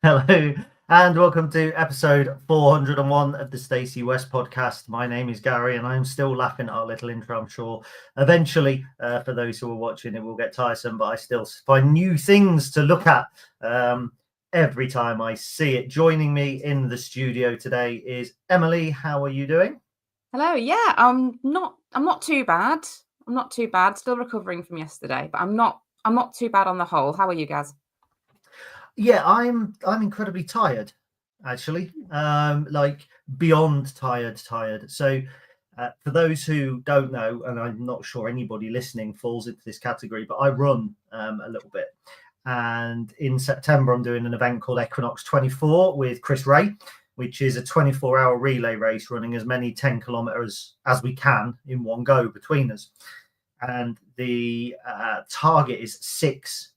Hello and welcome to episode 401 of the Stacey West podcast. My name is Gary and I'm still laughing at our little intro. I'm sure eventually, for those who are watching, it will get tiresome, but I still find new things to look at every time I see it. Joining me in the studio today is Emily. How are you doing? Hello. Yeah, I'm not too bad. I'm not too bad. Still recovering from yesterday, but I'm not too bad on the whole. How are you guys? Yeah, I'm incredibly tired, actually. Like beyond tired. So for those who don't know, and I'm not sure anybody listening falls into this category, but I run a little bit. And in September, I'm doing an event called Equinox 24 with Chris Ray, which is a 24-hour relay race running as many 10 kilometers as we can in one go between us. And the target is 6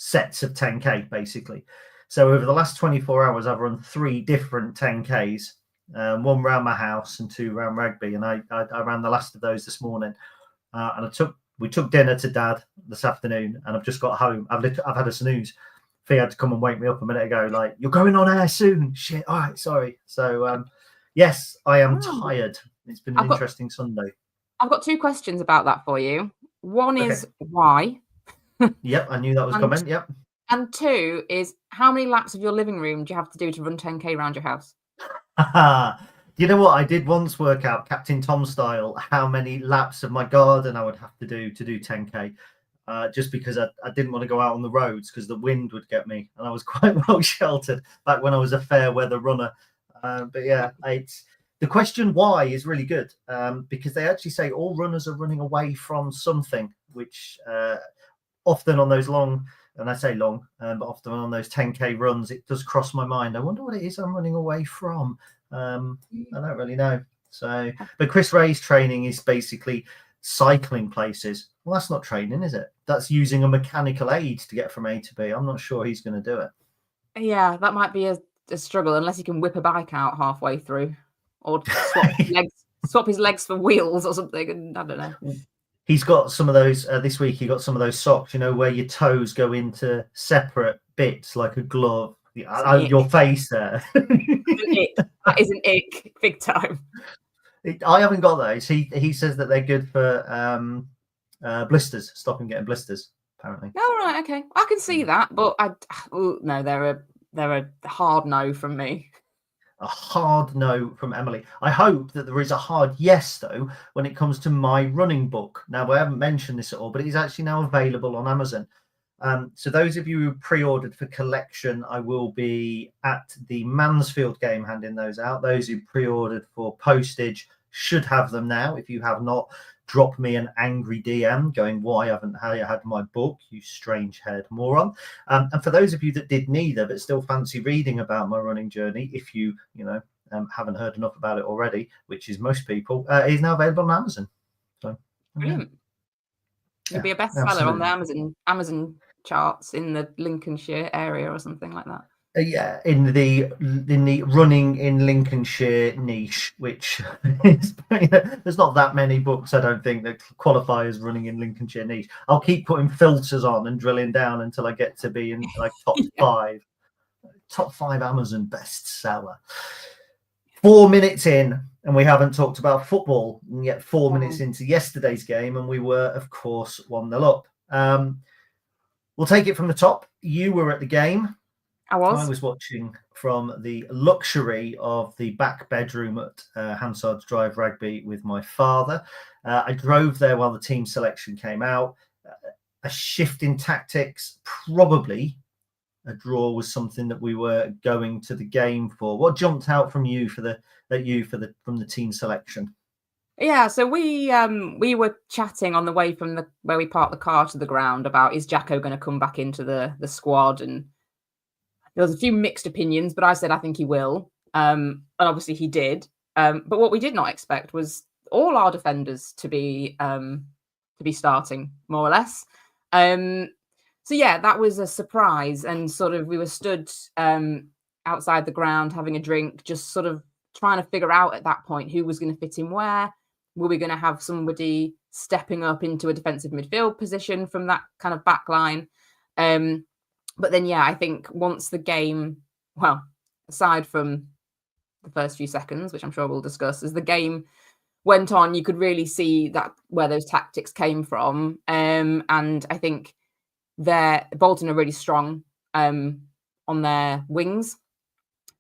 sets of 10K, basically. So over the last 24 hours, I've run 3 different 10Ks, one around my house and 2 around Rugby. And I ran the last of those this morning. And we took dinner to Dad this afternoon, and I've just got home. I've had a snooze. Fee had to come and wake me up a minute ago, like, you're going on air soon. Shit. All right, sorry. So yes, I am tired. It's been an interesting Sunday. I've got 2 questions about that for you. One is why? Yep, I knew that was coming. Yep. And 2 is how many laps of your living room do you have to do to run 10K around your house? You know what? I did once work out, Captain Tom style, how many laps of my garden I would have to do 10K. Just because I didn't want to go out on the roads because the wind would get me, and I was quite well sheltered back when I was a fair weather runner. But yeah, the question why is really good, because they actually say all runners are running away from something, which often on those long, and I say long, but often on those 10K runs, it does cross my mind. I wonder what it is I'm running away from. I don't really know. So, but Chris Ray's training is basically cycling places. Well, that's not training, is it? That's using a mechanical aid to get from A to B. I'm not sure he's going to do it. Yeah, that might be a struggle unless he can whip a bike out halfway through, or swap his legs for wheels or something. And I don't know. He's got some of those this week. He got some of those socks, where your toes go into separate bits like a glove. Your face there. That is an ick, big time. I haven't got those. He says that they're good for blisters, stopping getting blisters. Apparently. Oh right, okay. I can see that, but no, they're a hard no from me. A hard no from Emily. I hope that there is a hard yes, though, when it comes to my running book. Now, I haven't mentioned this at all, but it is actually now available on Amazon. So those of you who pre-ordered for collection, I will be at the Mansfield game handing those out. Those who pre-ordered for postage should have them now. If you have not, drop me an angry DM going, why haven't I had my book, you strange-haired moron? And for those of you that did neither, but still fancy reading about my running journey, if you haven't heard enough about it already, which is most people, it is now available on Amazon. So, brilliant. You'll be a bestseller on the Amazon charts in the Lincolnshire area or something like that. Yeah, in the running in Lincolnshire niche, which is, there's not that many books, I don't think, that qualify as running in Lincolnshire niche. I'll keep putting filters on and drilling down until I get to be in like top 5 Amazon bestseller. 4 minutes in, and we haven't talked about football, and yet 4 minutes into yesterday's game, and we were, of course, 1-0 up. We'll take it from the top. You were at the game. I was watching from the luxury of the back bedroom at Hansard's Drive Rugby with my father. I drove there while the team selection came out. A shift in tactics, probably a draw was something that we were going to the game for. What jumped out from you from the team selection? Yeah, so we were chatting on the way from where we parked the car to the ground about, is Jacko going to come back into the squad? And there was a few mixed opinions, but I said I think he will. And obviously he did. But what we did not expect was all our defenders to be starting, more or less. So yeah, that was a surprise, and sort of we were stood outside the ground having a drink, just sort of trying to figure out at that point who was going to fit in where. Were we going to have somebody stepping up into a defensive midfield position from that kind of back line? But then, yeah, I think once the game, well, aside from the first few seconds, which I'm sure we'll discuss, as the game went on, you could really see that where those tactics came from. And I think Bolton are really strong on their wings,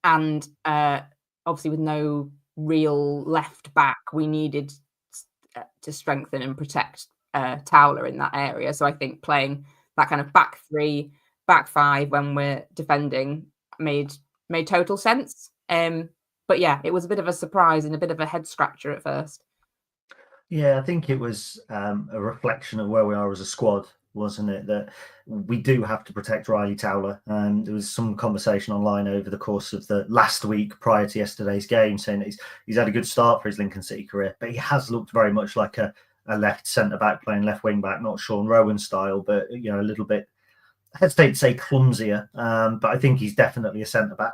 and obviously with no real left back, we needed to strengthen and protect Towler in that area. So I think playing that kind of back three, back five when we're defending made total sense. But yeah, it was a bit of a surprise and a bit of a head scratcher at first. Yeah, I think it was a reflection of where we are as a squad, wasn't it? That we do have to protect Riley Towler. There was some conversation online over the course of the last week prior to yesterday's game saying that he's had a good start for his Lincoln City career, but he has looked very much like a left centre-back playing left wing-back, not Sean Rowan style, but a little bit, I hesitate to say clumsier, but I think he's definitely a centre-back.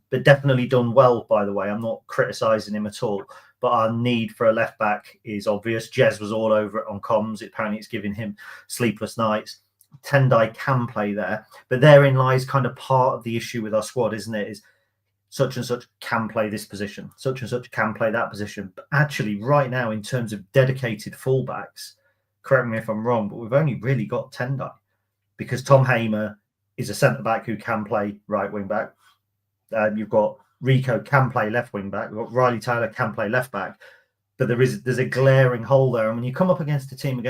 But definitely done well, by the way. I'm not criticising him at all. But our need for a left back is obvious. Jez was all over it on comms. Apparently, it's giving him sleepless nights. Tendai can play there. But therein lies kind of part of the issue with our squad, isn't it? Is such and such can play this position. Such and such can play that position. But actually, right now, in terms of dedicated fullbacks, correct me if I'm wrong, but we've only really got Tendai. Because Tom Hamer is a centre-back who can play right wing-back. You've got Rico can play left wing back. We've got Riley Towler can play left back, but there's a glaring hole there. And when you come up against a team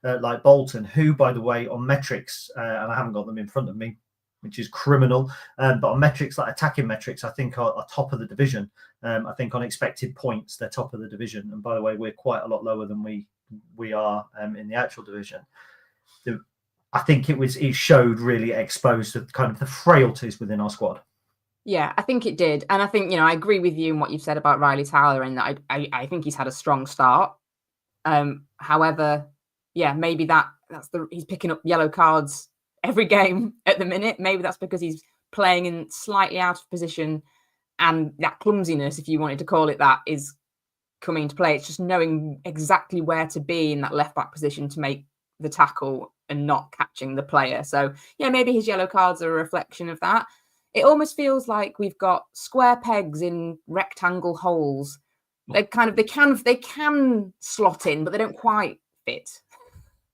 like Bolton, who, by the way, on metrics, and I haven't got them in front of me, which is criminal, but on metrics like attacking metrics, I think are top of the division. I think on expected points, they're top of the division. And by the way, we're quite a lot lower than we are in the actual division. I think it showed really exposed the kind of the frailties within our squad. Yeah, I think it did. And I think, I agree with you in what you've said about Riley Towler, and that I think he's had a strong start. However, yeah, maybe he's picking up yellow cards every game at the minute. Maybe that's because he's playing in slightly out of position, and that clumsiness, if you wanted to call it that, is coming into play. It's just knowing exactly where to be in that left back position to make the tackle and not catching the player. So yeah, maybe his yellow cards are a reflection of that. It almost feels like we've got square pegs in rectangle holes. They can slot in, but they don't quite fit.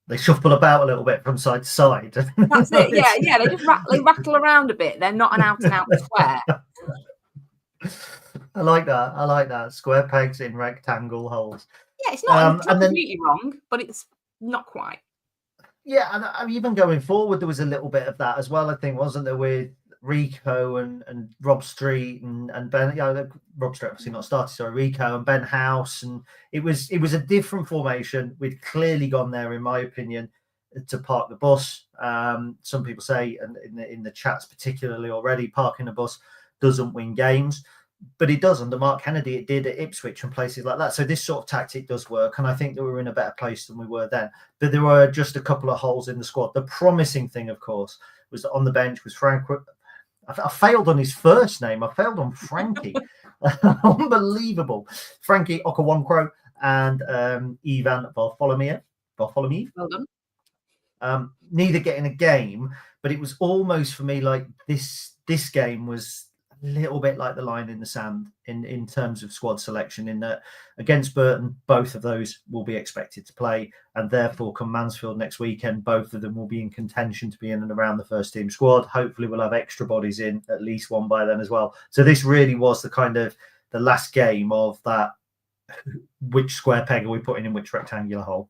They shuffle about a little bit from side to side. That's it. Yeah. They just rattle around a bit. They're not an out and out square. I like that. Square pegs in rectangle holes. Yeah, it's not completely wrong, but it's not quite. Yeah, and even going forward, there was a little bit of that as well. I think, wasn't there, with Rico and Rob Street and Ben, Rob Street obviously not started, sorry, Rico and Ben House, and it was a different formation. We'd clearly gone there, in my opinion, to park the bus. Some people say, and in the chats particularly already, parking a bus doesn't win games, but it does under Mark Kennedy. It did at Ipswich and places like that. So this sort of tactic does work, and I think that we're in a better place than we were then. But there were just a couple of holes in the squad. The promising thing, of course, was that on the bench was Frank. I failed on his first name. I failed on Frankie. Unbelievable. Frankie Okawankwo and Ivan Varfolomeev. Well done. Neither getting a game, but it was almost for me like this game was a little bit like the line in the sand in terms of squad selection, in that against Burton, both of those will be expected to play, and therefore come Mansfield next weekend, both of them will be in contention to be in and around the first team squad. Hopefully we'll have extra bodies in, at least one by then as well. So this really was the kind of the last game of that, which square peg are we putting in which rectangular hole?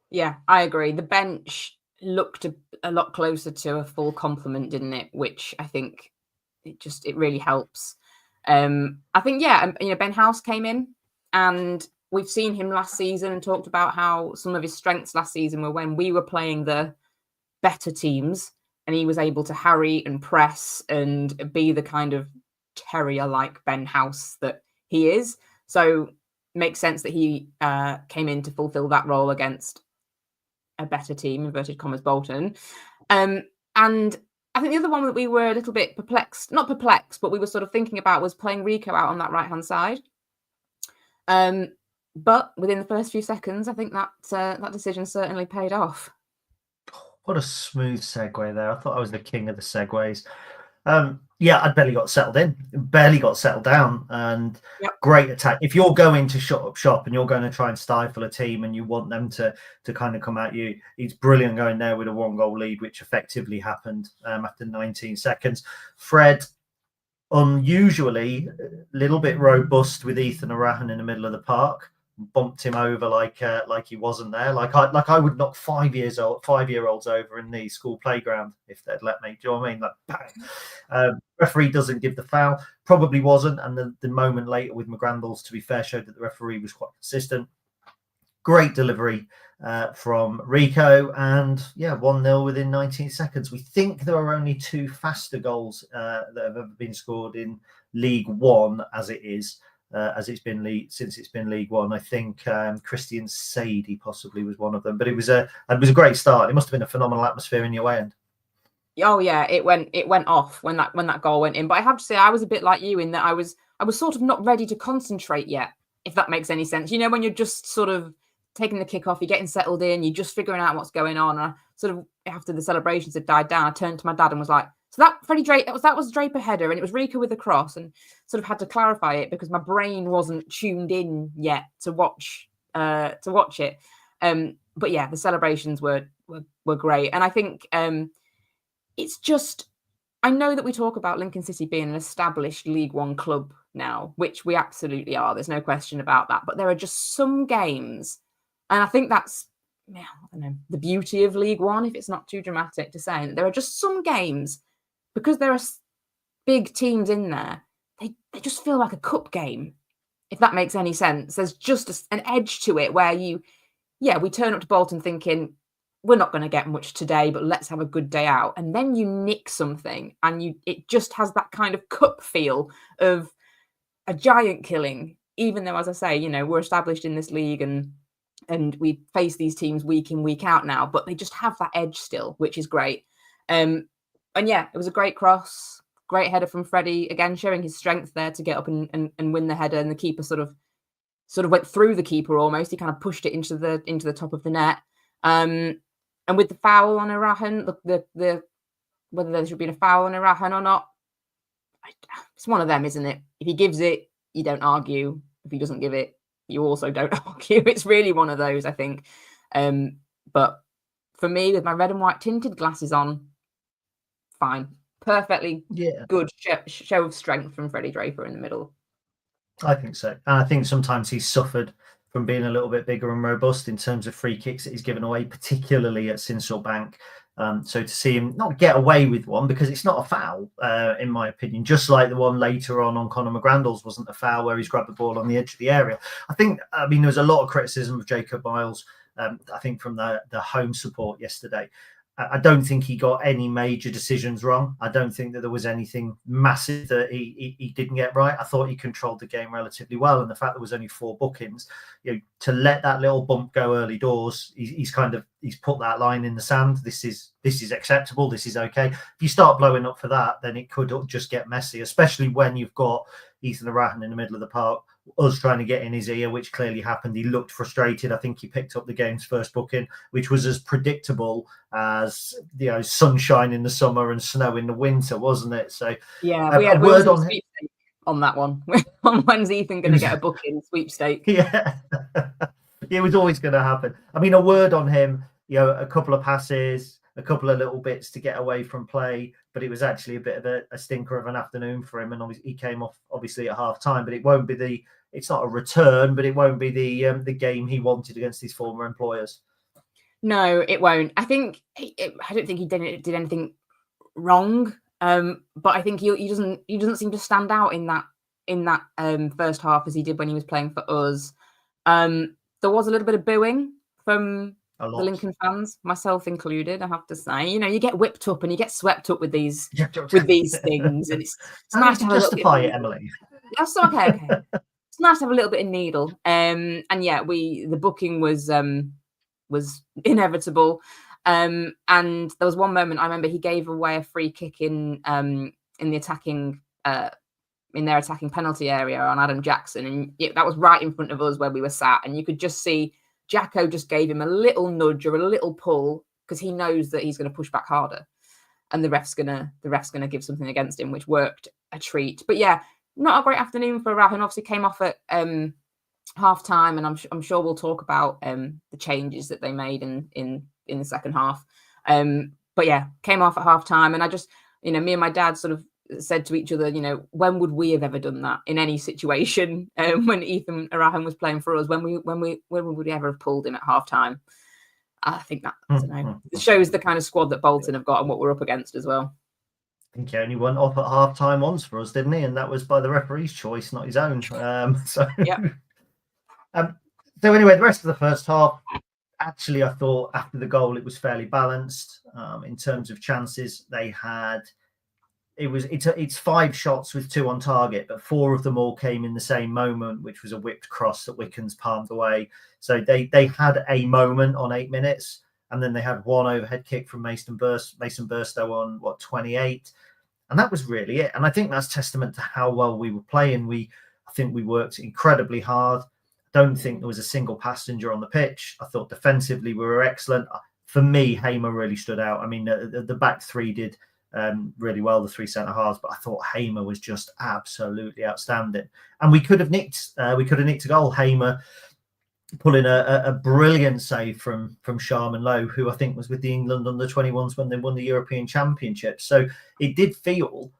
Yeah, I agree. The bench looked a lot closer to a full complement, didn't it? Which I think it really helps. I think, Ben House came in, and we've seen him last season and talked about how some of his strengths last season were when we were playing the better teams, and he was able to harry and press and be the kind of terrier-like Ben House that he is. So it makes sense that he came in to fulfill that role against a better team, inverted commas, Bolton. And I think the other one that we were a little bit not perplexed, but we were sort of thinking about was playing Rico out on that right-hand side. But within the first few seconds, I think that decision certainly paid off. What a smooth segue there. I thought I was the king of the segues. Yeah, I barely got settled in, barely got settled down, and great attack. If you're going to shut up shop and you're going to try and stifle a team and you want them to kind of come at you, it's brilliant going there with a 1-goal lead, which effectively happened after 19 seconds. Fred, unusually, a little bit robust with Ethan Arahan in the middle of the park. Bumped him over like he wasn't there. Like I would knock 5-year-olds over in the school playground if they'd let me. Do you know what I mean? Like bang. Referee doesn't give the foul. Probably wasn't. And the moment later with McGrandles, to be fair, showed that the referee was quite consistent. Great delivery from Rico, and 1-0 within 19 seconds. We think there are only 2 faster goals that have ever been scored in League One as it is. As it's been since it's been League One. I think Christian Sadie possibly was one of them, but it was a great start. It must have been a phenomenal atmosphere in the away end. Oh yeah, it went off when that goal went in. But I have to say, I was a bit like you in that I was sort of not ready to concentrate yet, if that makes any sense. You know, when you're just sort of taking the kick off, you're getting settled in, you're just figuring out what's going on. And I sort of, after the celebrations had died down, I turned to my dad and was like, so that Freddie Draper, that was Draper header, and it was Rico with the cross, and sort of had to clarify it because my brain wasn't tuned in yet to watch it. But yeah, the celebrations were great, and I think it's just, I know that we talk about Lincoln City being an established League One club now, which we absolutely are. There's no question about that. But there are just some games, and I think that's, I don't know, the beauty of League One, if it's not too dramatic to say, that there are just some games, because there are big teams in there, they just feel like a cup game, if that makes any sense. There's just an edge to it where we turn up to Bolton thinking, we're not going to get much today, but let's have a good day out. And then you nick something, and it just has that kind of cup feel of a giant killing, even though, as I say, we're established in this league and we face these teams week in, week out now, but they just have that edge still, which is great. And yeah, it was a great cross, great header from Freddie, again, showing his strength there to get up and win the header. And the keeper sort of went through the keeper almost. He kind of pushed it into the top of the net. And with the foul on Arahan, the whether there should be a foul on Arahan or not, it's one of them, isn't it? If he gives it, you don't argue. If he doesn't give it, you also don't argue. It's really one of those, I think. But for me, with my red and white tinted glasses on, fine. Perfectly good show of strength from Freddie Draper in the middle. I think so. And I think sometimes he's suffered from being a little bit bigger and robust in terms of free kicks that he's given away, particularly at Sinsel Bank. So to see him not get away with one, because it's not a foul, in my opinion, just like the one later on Conor McGrandles wasn't a foul where he's grabbed the ball on the edge of the area. I mean, there was a lot of criticism of Jacob Miles, I think, from the home support yesterday. I don't think he got any major decisions wrong. I don't think that there was anything massive that he didn't get right. I thought he controlled the game relatively well, and the fact there was only 4 bookings, to let that little bump go early doors, he's put that line in the sand. This is acceptable. This is okay. If you start blowing up for that, then it could just get messy, especially when you've got Ethan Arahan in the middle of the park, us trying to get in his ear, which clearly happened. He looked frustrated. I think he picked up the game's first booking, which was as predictable as sunshine in the summer and snow in the winter, wasn't it? So yeah, we had a word on that one. When's Ethan going to get a booking sweepstake? Yeah, it was always going to happen. I mean, a word on him, a couple of passes, a couple of little bits to get away from play, but it was actually a bit of a stinker of an afternoon for him. And obviously he came off obviously at half time, but it won't be it's not a return, but it won't be the game he wanted against his former employers. No, it won't. I think I don't think he did anything wrong, but I think he doesn't seem to stand out in that first half as he did when he was playing for us. There was a little bit of booing from the Lincoln fans, myself included, I have to say. You get whipped up and you get swept up with these things, and it's nice to justify it, Emily. That's okay. It's nice to have a little bit of needle. And yeah, the booking was inevitable. And there was one moment I remember he gave away a free kick in the attacking in their attacking penalty area on Adam Jackson, and that was right in front of us where we were sat, and you could just see Jacko just gave him a little nudge or a little pull because he knows that he's going to push back harder, and the ref's gonna give something against him, which worked a treat. But yeah, not a great afternoon for Rahan. Obviously came off at half time, and I'm sure we'll talk about the changes that they made in the second half. But yeah, came off at half time, and I just, me and my dad sort of said to each other, when would we have ever done that in any situation? When Ethan Arahan was playing for us, when would we ever have pulled him at half time? I think that, I don't know, it shows the kind of squad that Bolton have got and what we're up against as well. I think he only went off at half time once for us, didn't he? And that was by the referee's choice, not his own. So anyway, the rest of the first half, actually, I thought after the goal it was fairly balanced in terms of chances they had. It's 5 shots with 2 on target, but 4 of them all came in the same moment, which was a whipped cross that Wickens palmed away. So they had a moment on 8 minutes, and then they had one overhead kick from Mason Burstow on 28, and that was really it. And I think that's testament to how well we were playing. I think we worked incredibly hard. I don't think there was a single passenger on the pitch. I thought defensively we were excellent. For me, Hamer really stood out. I mean, the back three did really well, the 3 centre halves, but I thought Hamer was just absolutely outstanding. And we could have nicked a goal. Hamer pulling a brilliant save from Sharman Lowe, who I think was with the England under-21s when they won the European Championship. So it did feel,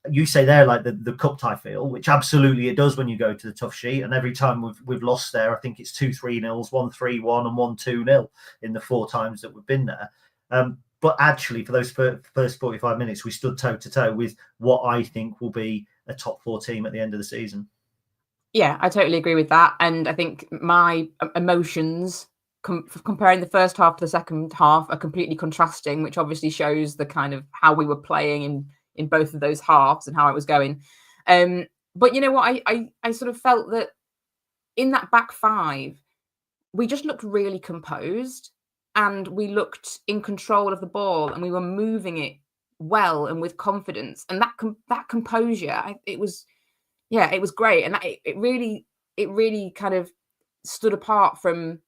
you say there, like the cup tie feel, which absolutely it does when you go to the tough sheet. And every time we've lost there, I think it's 2 3-0s, 1 3-1 and 1 2-0 in the 4 times that we've been there. But actually, for those first 45 minutes, we stood toe-to-toe with what I think will be a top 4 team at the end of the season. Yeah, I totally agree with that. And I think my emotions comparing the first half to the second half are completely contrasting, which obviously shows the kind of how we were playing in both of those halves and how it was going. But you know what? I sort of felt that in that back 5, we just looked really composed. And we looked in control of the ball, and we were moving it well and with confidence. And that composure, it was great. And it really kind of stood apart from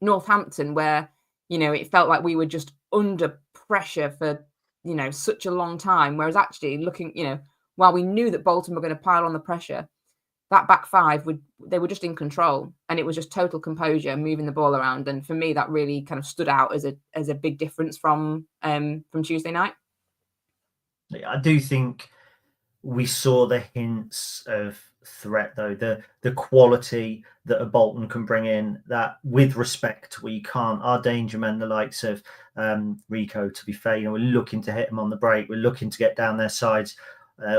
Northampton, where it felt like we were just under pressure for such a long time. Whereas actually looking, while we knew that Bolton were going to pile on the pressure, that back 5 they were just in control, and it was just total composure, moving the ball around. And for me, that really kind of stood out as a big difference from Tuesday night. I do think we saw the hints of threat, though, the quality that a Bolton can bring in, that with respect, our danger men, the likes of Rico, to be fair, we're looking to hit them on the break, we're looking to get down their sides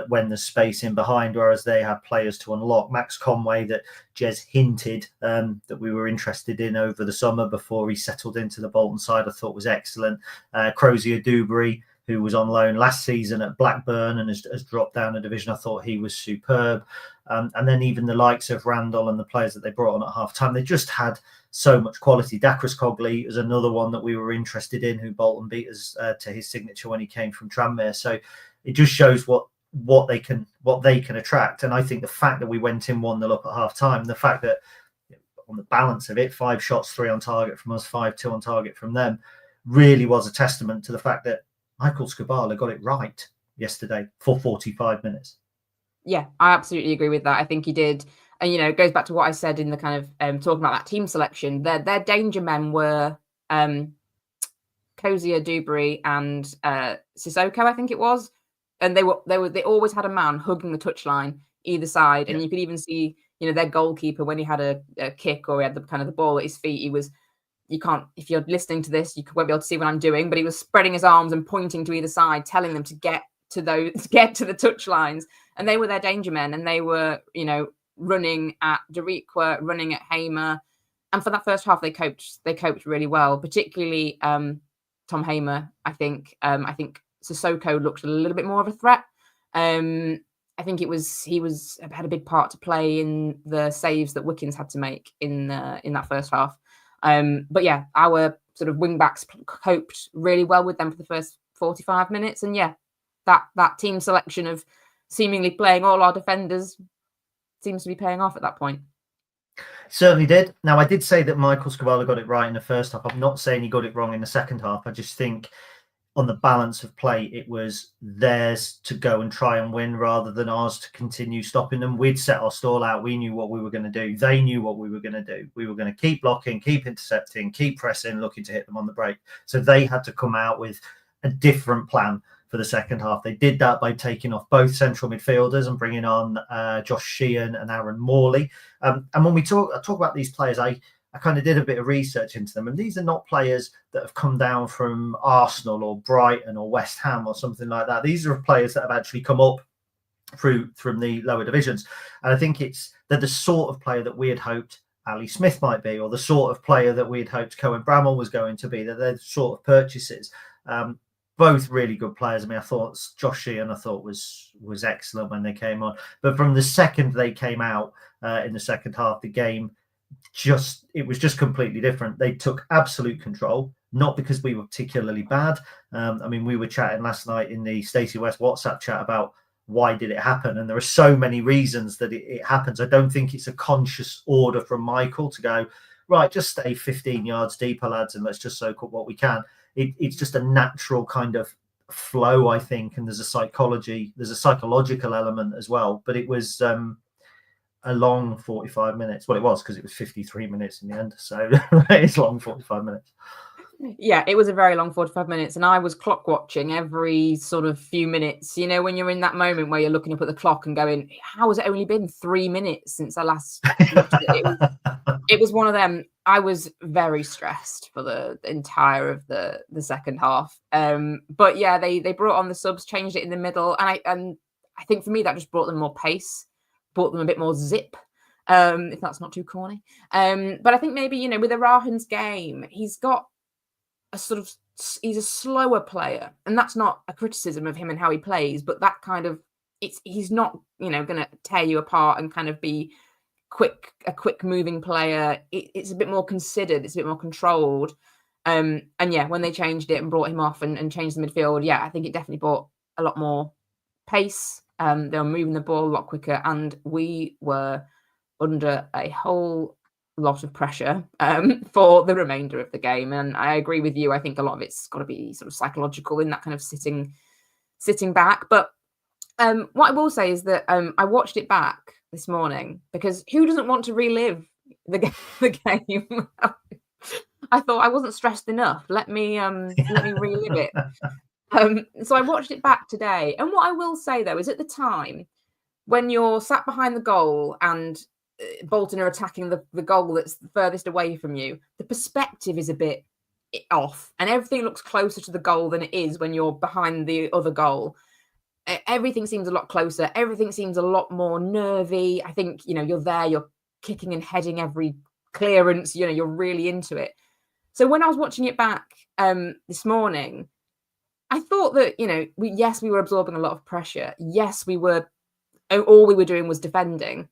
when there's space in behind, whereas they have players to unlock. Max Conway, that Jez hinted that we were interested in over the summer before he settled into the Bolton side, I thought was excellent. Crozier Dewberry, who was on loan last season at Blackburn and has dropped down a division, I thought he was superb. And then even the likes of Randall and the players that they brought on at half-time, they just had so much quality. Dakris Cogley is another one that we were interested in, who Bolton beat us to his signature when he came from Tranmere. So it just shows what they can attract. And I think the fact that we went in 1-0 up at half-time, the fact that on the balance of it, 5 shots, 3 on target from us, 5-2 on target from them, really was a testament to the fact that Michael Skubala got it right yesterday for 45 minutes. Yeah, I absolutely agree with that. I think he did. And, it goes back to what I said in the kind of talking about that team selection. Their danger men were Cozier, Dewberry and Sissoko, I think it was. And they always had a man hugging the touchline either side. And you could even see, their goalkeeper, when he had a kick or he had the ball at his feet, you can't, if you're listening to this, you won't be able to see what I'm doing, but he was spreading his arms and pointing to either side, telling them to get to the touch lines. And they were their danger men, and they were, running at Deriqua, running at Hamer. And for that first half, they coped really well, particularly Tom Hamer. I think Sissoko looked a little bit more of a threat. I think he had a big part to play in the saves that Wickens had to make in that first half. But yeah, our sort of wing backs coped really well with them for the first 45 minutes. And yeah, that team selection of seemingly playing all our defenders seems to be paying off at that point. Certainly did. Now, I did say that Michael Scavala got it right in the first half. I'm not saying he got it wrong in the second half. I just think on the balance of play, it was theirs to go and try and win rather than ours to continue stopping them. We'd set our stall out. We knew what we were going to do. They knew what we were going to do. We were going to keep blocking, keep intercepting, keep pressing, looking to hit them on the break. So they had to come out with a different plan for the second half. They did that by taking off both central midfielders and bringing on Josh Sheehan and Aaron Morley. And when we talk about these players, I kind of did a bit of research into them, and these are not players that have come down from Arsenal or Brighton or West Ham or something like that. These are players that have actually come up from the lower divisions, and I think they're the sort of player that we had hoped Ali Smith might be, or the sort of player that we had hoped Cohen Bramall was going to be. They're the sort of purchases. Both really good players. I mean, I thought Josh Sheehan, was excellent when they came on, but from the second they came out in the second half, the game it was just completely different. They took absolute control, not because we were particularly bad. I mean, we were chatting last night in the Stacey West WhatsApp chat about why did it happen, and there are so many reasons that it happens. I don't think it's a conscious order from Michael to go, right, just stay 15 yards deeper, lads, and let's just soak up what we can. It's just a natural kind of flow, I think, and there's a psychological element as well. But it was a long 45 minutes. Well, it was, because it was 53 minutes in the end. So it's long 45 minutes. Yeah, it was a very long 45 minutes. And I was clock watching every sort of few minutes. You know, when you're in that moment where you're looking up at the clock and going, how has it only been 3 minutes since I last watched it? It was one of them. I was very stressed for the entire of the second half. But yeah, they brought on the subs, changed it in the middle. And I think for me, that just brought them more pace, brought them a bit more zip, if that's not too corny. But I think maybe, you know, with Arahan's game, he's a slower player, and that's not a criticism of him and how he plays, but that kind of, he's not, you know, going to tear you apart and kind of be a quick moving player. It's a bit more considered, it's a bit more controlled. And yeah, when they changed it and brought him off and changed the midfield, yeah, I think it definitely brought a lot more pace. They were moving the ball a lot quicker, and we were under a whole lot of pressure for the remainder of the game. And I agree with you. I think a lot of it's got to be sort of psychological in that kind of sitting back. But what I will say is that I watched it back this morning, because who doesn't want to relive the game? I thought I wasn't stressed enough. Let me relive it. So I watched it back today, and what I will say though is, at the time when you're sat behind the goal and Bolton are attacking the goal that's furthest away from you, the perspective is a bit off, and everything looks closer to the goal than it is when you're behind the other goal. Everything seems a lot closer. Everything seems a lot more nervy. I think, you know, you're there, you're kicking and heading every clearance, you know, you're really into it. So when I was watching it back this morning, I thought that, you know, we were absorbing a lot of pressure. Yes, all we were doing was defending,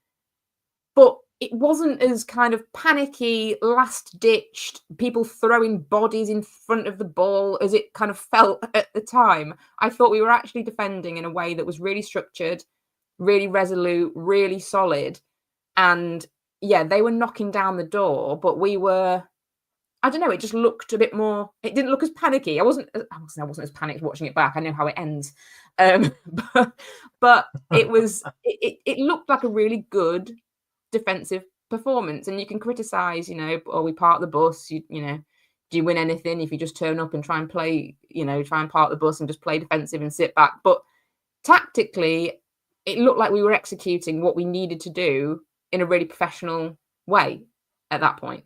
but it wasn't as kind of panicky, last-ditched, people throwing bodies in front of the ball as it kind of felt at the time. I thought we were actually defending in a way that was really structured, really resolute, really solid. And yeah, they were knocking down the door, but we were, I don't know, it just looked a bit more, it didn't look as panicky. I wasn't as panicked watching it back. I know how it ends. But it looked like a really good defensive performance. And you can criticize, you know, or we park the bus, you know, do you win anything if you just turn up and try and play, you know, try and park the bus and just play defensive and sit back? But tactically, it looked like we were executing what we needed to do in a really professional way at that point.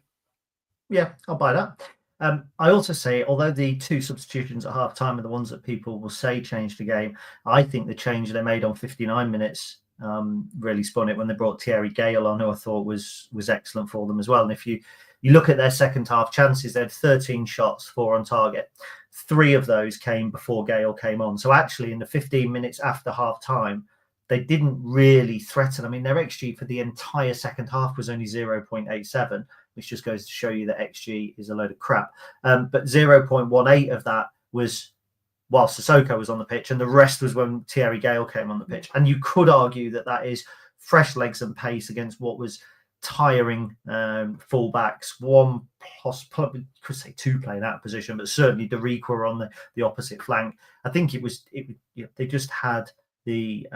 Yeah, I'll buy that. I also say, although the two substitutions at half time are the ones that people will say changed the game, I think the change they made on 59 minutes really spun it when they brought Thierry Gale on, who I thought was excellent for them as well. And if you look at their second half chances, they had 13 shots, 4 on target. 3 of those came before Gale came on. So actually, in the 15 minutes after half time, they didn't really threaten. I mean, their XG for the entire second half was only 0.87. which just goes to show you that XG is a load of crap. But 0.18 of that was while Sissoko was on the pitch, and the rest was when Thierry Gale came on the pitch. And you could argue that that is fresh legs and pace against what was tiring fullbacks. One probably could say two playing that position, but certainly Deriqua on the opposite flank. I think they just had the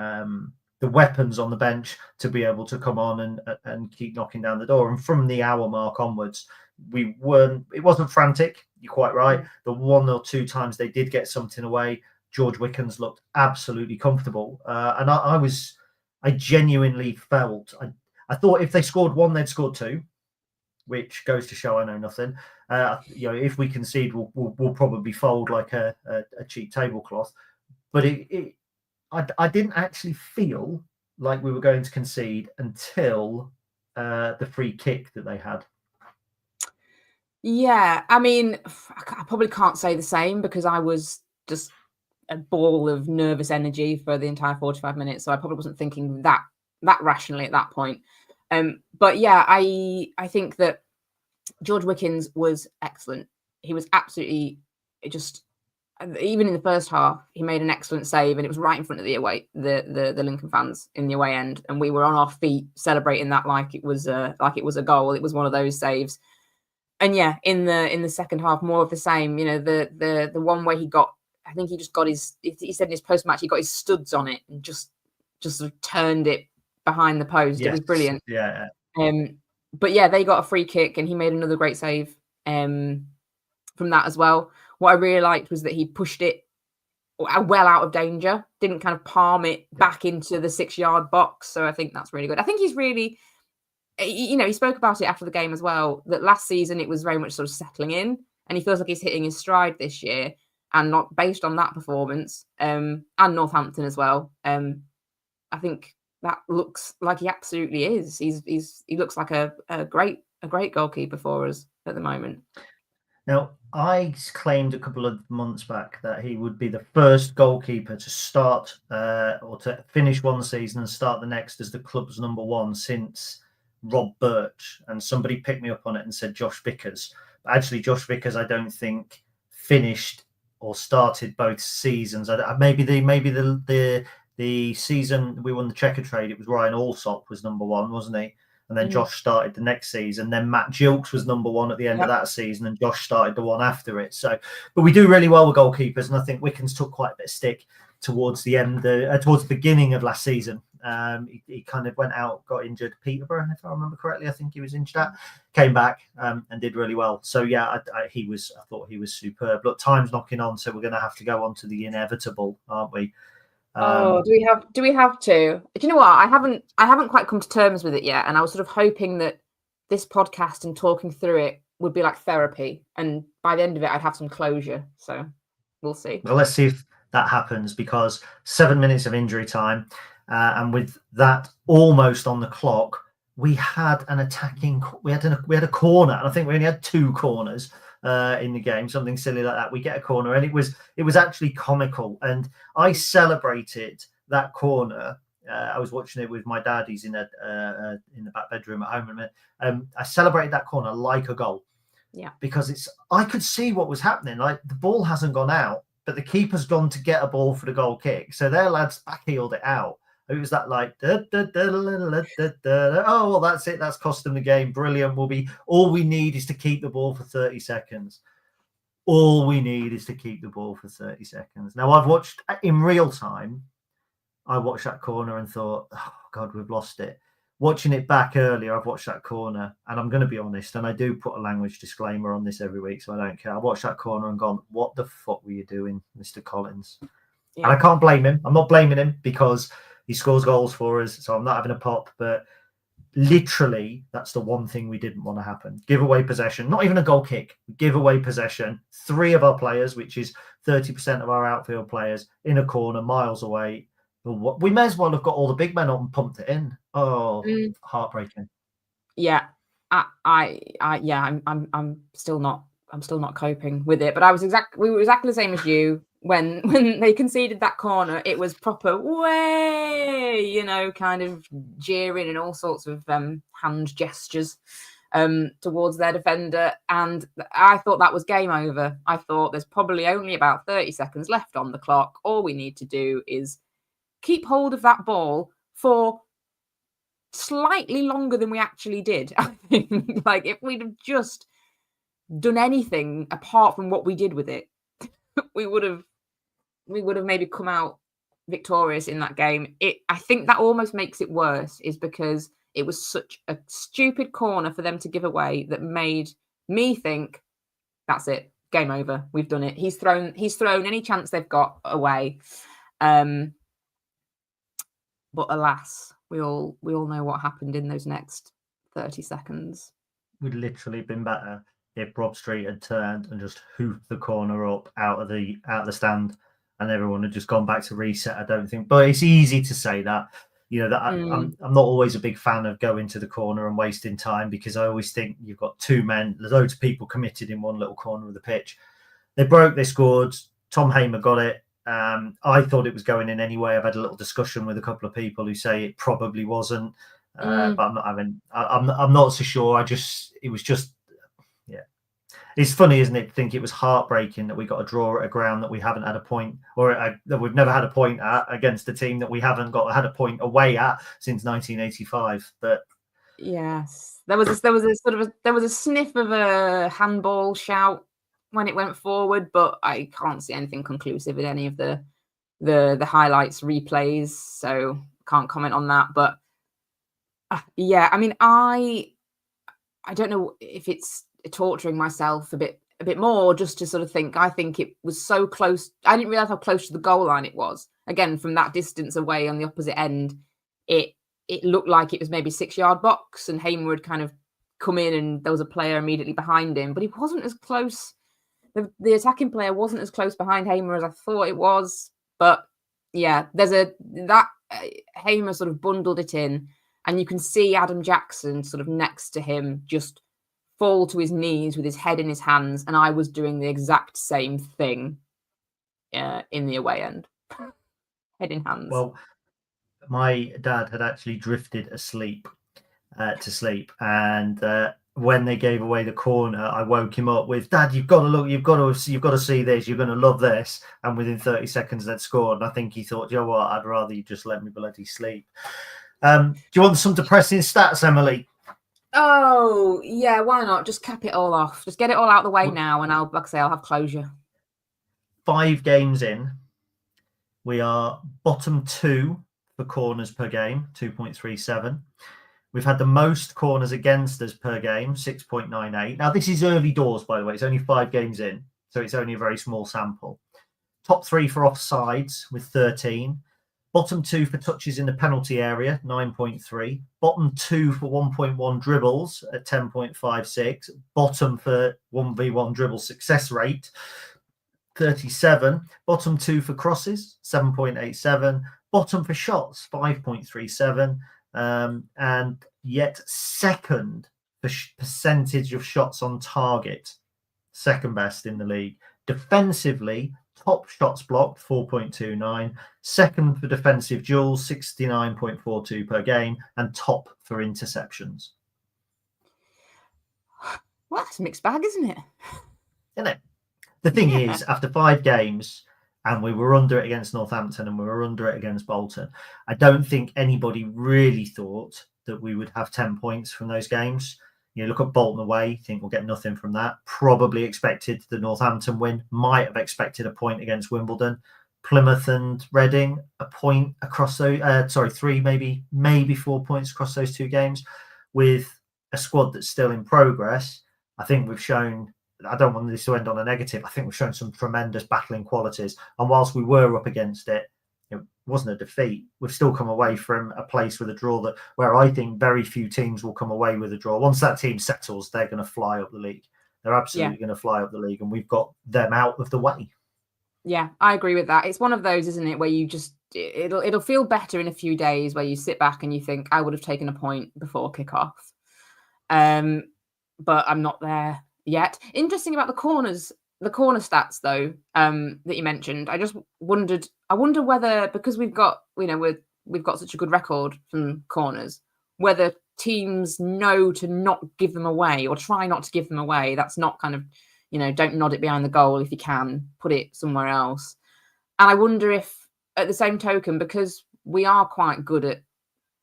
weapons on the bench to be able to come on and keep knocking down the door. And from the hour mark onwards, it wasn't frantic. You're quite right. The one or two times they did get something away, George Wickens looked absolutely comfortable. And I genuinely felt, I thought if they scored one, they'd scored two, which goes to show I know nothing. If we concede, we'll probably fold like a cheap tablecloth. But I didn't actually feel like we were going to concede until the free kick that they had. Yeah, I mean, I probably can't say the same because I was just a ball of nervous energy for the entire 45 minutes. So I probably wasn't thinking that rationally at that point. But yeah, I think that George Wickens was excellent. He was absolutely even in the first half, he made an excellent save, and it was right in front of the Lincoln fans in the away end, and we were on our feet celebrating that like it was a goal. It was one of those saves. And yeah, in the second half, more of the same. You know, the one where he said in his post match he got his studs on it and just sort of turned it behind the post. Yes. It was brilliant. Yeah. But yeah, they got a free kick and he made another great save from that as well. What I really liked was that he pushed it well out of danger, didn't kind of palm it back into the 6-yard box. So I think that's really good. I think he's really, he spoke about it after the game as well, that last season it was very much sort of settling in, and he feels like he's hitting his stride this year, and not based on that performance and Northampton as well. I think that looks like he absolutely is. He looks like a great goalkeeper for us at the moment. Now, I claimed a couple of months back that he would be the first goalkeeper to start or to finish one season and start the next as the club's number one since Rob Birch. And somebody picked me up on it and said Josh Vickers. But actually, Josh Vickers, I don't think finished or started both seasons. Maybe the season we won the Checkatrade, it was Ryan Allsop was number one, wasn't he? And then Josh started the next season. Then Matt Gilks was number one at the end of that season, and Josh started the one after it. So, but we do really well with goalkeepers, and I think Wickens took quite a bit of stick towards the end, towards the beginning of last season. He kind of went out, got injured. Peterborough, if I remember correctly, I think he was injured at. Came back and did really well. So yeah, I thought he was superb. Look, time's knocking on, so we're going to have to go on to the inevitable, aren't we? Do we have to? Do you know what? I haven't quite come to terms with it yet, and I was sort of hoping that this podcast and talking through it would be like therapy, and by the end of it, I'd have some closure. So we'll see. Well, let's see if that happens, because 7 minutes of injury time, and with that almost on the clock, we had an attacking. We had a corner, and I think we only had 2 corners in the game, something silly like that. We get a corner, and it was actually comical, and I celebrated that corner. I was watching it with my dad. He's in the back bedroom at home, and I celebrated that corner like a goal. Yeah, because I could see what was happening. Like, the ball hasn't gone out, but the keeper's gone to get a ball for the goal kick, so their lads backheeled it out. It was that like, oh, well, that's it. That's cost them the game. Brilliant. All we need is to keep the ball for 30 seconds. All we need is to keep the ball for 30 seconds. Now, I've watched in real time. I watched that corner and thought, oh, God, we've lost it. Watching it back earlier, I've watched that corner, and I'm going to be honest, and I do put a language disclaimer on this every week, so I don't care. I watched that corner and gone, what the fuck were you doing, Mr. Collins? Yeah. And I can't blame him. I'm not blaming him because he scores goals for us, so I'm not having a pop. But literally, that's the one thing we didn't want to happen. Give away possession, not even a goal kick. Give away possession. 3 of our players, which is 30% of our outfield players, in a corner, miles away. We may as well have got all the big men up and pumped it in. Oh, heartbreaking. Yeah, I'm still not coping with it. But we were exactly the same as you. When they conceded that corner, it was proper way, kind of jeering and all sorts of hand gestures. towards their defender. And I thought that was game over. I thought there's probably only about 30 seconds left on the clock. All we need to do is keep hold of that ball for slightly longer than we actually did. I think, like, if we'd have just done anything apart from what we did with it, we would have maybe come out victorious in that game. I think that almost makes it worse, is because it was such a stupid corner for them to give away that made me think, that's it, game over, we've done it. He's thrown any chance they've got away. But alas, we all know what happened in those next 30 seconds. Would literally been better if Rob Street had turned and just hoofed the corner up out of the stand, and everyone had just gone back to reset. I don't think, but it's easy to say that. I'm not always a big fan of going to the corner and wasting time, because I always think you've got two men, there's loads of people committed in one little corner of the pitch. They broke, they scored. Tom Hamer got it. I thought it was going in anyway. I've had a little discussion with a couple of people who say it probably wasn't, but I'm not so sure. It was just. It's funny, isn't it, to think it was heartbreaking that we got a draw at a ground that we haven't had a point, or that we've never had a point at, against a team that we haven't had a point away at since 1985. But yes, there was a sniff of a handball shout when it went forward, but I can't see anything conclusive in any of the highlights replays, so can't comment on that. But yeah, I mean, I don't know if it's torturing myself a bit more just to sort of think. I think it was so close. I didn't realize how close to the goal line it was. Again, from that distance away on the opposite end, it looked like it was maybe 6-yard box, and Hamer had kind of come in and there was a player immediately behind him, but he wasn't as close. The attacking player wasn't as close behind Hamer as I thought it was. But yeah, Hamer sort of bundled it in, and you can see Adam Jackson sort of next to him just fall to his knees with his head in his hands, and I was doing the exact same thing in the away end. Head in hands. Well, my dad had actually drifted asleep to sleep, and when they gave away the corner, I woke him up with, "Dad, you've got to look, you've got to see this, you're going to love this." And within 30 seconds they'd scored, and I think he thought, you know what, I'd rather you just let me bloody sleep. Do you want some depressing stats, Emily? Oh, yeah, why not? Just cap it all off. Just get it all out of the way now, and I'll have closure. 5 games in, we are bottom 2 for corners per game, 2.37. We've had the most corners against us per game, 6.98. Now, this is early doors, by the way. It's only 5 games in, so it's only a very small sample. Top 3 for offsides with 13. Bottom 2 for touches in the penalty area, 9.3. Bottom 2 for 1.1 dribbles at 10.56. Bottom for 1v1 dribble success rate, 37. Bottom 2 for crosses, 7.87. Bottom for shots, 5.37. And yet second for percentage of shots on target, second best in the league. Defensively, top shots blocked, 4.29. Second for defensive duels, 69.42 per game. And top for interceptions. Well, that's a mixed bag, isn't it? Isn't it? The thing is, after 5 games, and we were under it against Northampton and we were under it against Bolton, I don't think anybody really thought that we would have 10 points from those games. You look at Bolton away, think we'll get nothing from that. Probably expected the Northampton win, might have expected a point against Wimbledon. Plymouth and Reading, a point across those, 3, maybe 4 points across those 2 games. With a squad that's still in progress, I think we've shown, I don't want this to end on a negative, I think we've shown some tremendous battling qualities. And whilst we were up against it, it wasn't a defeat. We've still come away from a place with a draw where I think very few teams will come away with a draw. Once that team settles, they're going to fly up the league. They're absolutely going to fly up the league, and we've got them out of the way. Yeah, I agree with that. It's one of those, isn't it, where you just, it'll feel better in a few days, where you sit back and you think, I would have taken a point before kickoff. But I'm not there yet. Interesting about the corner stats though, that you mentioned. I wonder whether, because we've got such a good record from corners, whether teams know to not give them away or try not to give them away. That's not kind of, don't nod it behind the goal. If you can, put it somewhere else. And I wonder if, at the same token, because we are quite good at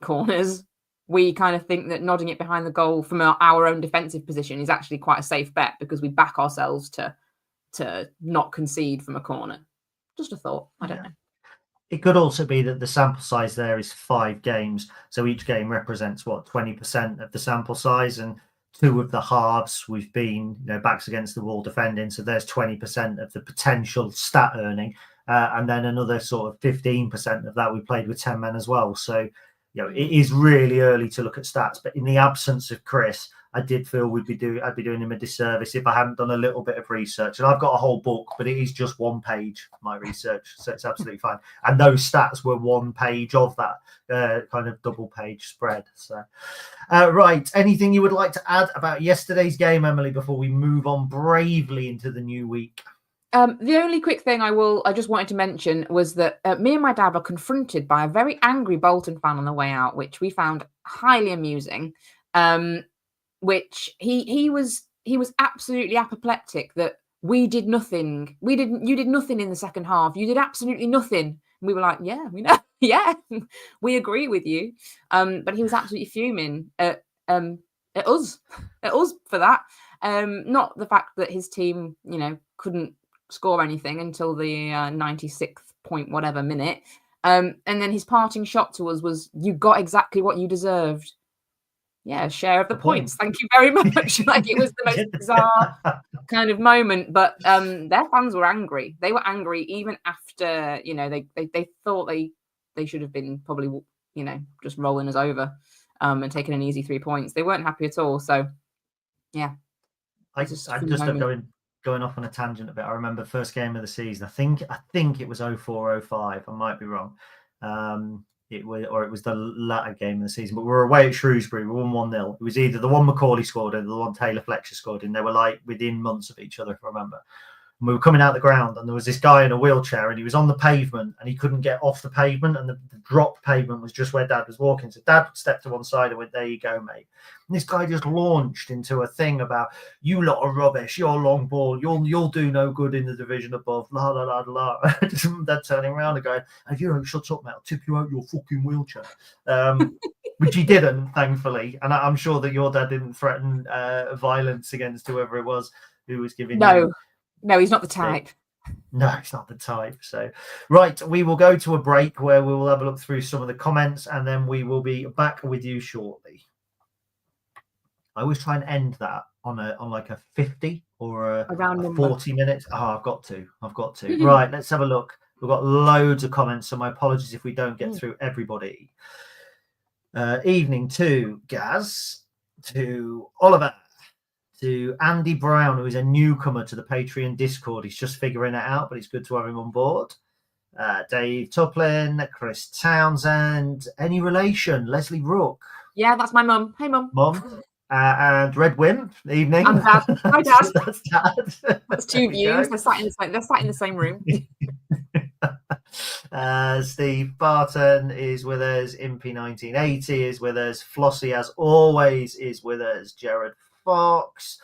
corners, we kind of think that nodding it behind the goal from our own defensive position is actually quite a safe bet, because we back ourselves to not concede from a corner. Just a thought. I don't know. It could also be that the sample size there is 5 games. So each game represents 20% of the sample size, and 2 of the halves we've been backs against the wall defending. So there's 20% of the potential stat earning. And then another sort of 15% of that we played with 10 men as well. So, it is really early to look at stats. But in the absence of Chris, I did feel I'd be doing him a disservice if I hadn't done a little bit of research. And I've got a whole book, but it is just 1 page, my research. So it's absolutely fine. And those stats were 1 page of that kind of double page spread. So, right. Anything you would like to add about yesterday's game, Emily, before we move on bravely into the new week? The only quick thing I just wanted to mention was that me and my dad were confronted by a very angry Bolton fan on the way out, which we found highly amusing. Which he was absolutely apoplectic that we did nothing. You did nothing in the second half. You did absolutely nothing. And we were like, yeah, we know, yeah, we agree with you. But he was absolutely fuming at us for that. Not the fact that his team, couldn't score anything until the 96th point whatever minute. And then his parting shot to us was, you got exactly what you deserved. Yeah, share of the points. Thank you very much. Like, it was the most bizarre kind of moment. But their fans were angry. They were angry even after, they thought they should have been probably, just rolling us over and taking an easy 3 points. They weren't happy at all. So, yeah. I just going off on a tangent a bit. I remember first game of the season. I think it was 04-05. I might be wrong. It was the latter game of the season, but we were away at Shrewsbury. We won 1-0. It was either the one Macaulay scored or the one Taylor Fletcher scored, and they were like within months of each other, if I remember. And we were coming out the ground, and there was this guy in a wheelchair, and he was on the pavement, and he couldn't get off the pavement, and the dropped pavement was just where Dad was walking. So Dad stepped to one side and went, "There you go, mate." And this guy just launched into a thing about, "You lot are rubbish. You're long ball. You'll do no good in the division above." La la la la. Dad turning around and going, "If you don't shut up, mate, I'll tip you out your fucking wheelchair." Which he didn't, thankfully. And I'm sure that your dad didn't threaten violence against whoever it was who was giving you. No, he's not the type. No, he's not the type. So, right, we will go to a break where we will have a look through some of the comments, and then we will be back with you shortly. I always try and end that on like a 50 or a 40 minutes. Oh, I've got to. Right, let's have a look. We've got loads of comments, so my apologies if we don't get through everybody. Evening to Gaz, to Oliver, to Andy Brown, who is a newcomer to the Patreon Discord. He's just figuring it out, but it's good to have him on board. Dave Tuplin, Chris Townsend, any relation? Leslie Rook. Yeah, that's my mum. Hey, mum. Mum. And Red Wimp, evening. And Dad. Hi, Dad. That's Dad. That's 2 views. They're sat in the same room. Steve Barton is with us. Impy1980 is with us. Flossie, as always, is with us. Jared Fox.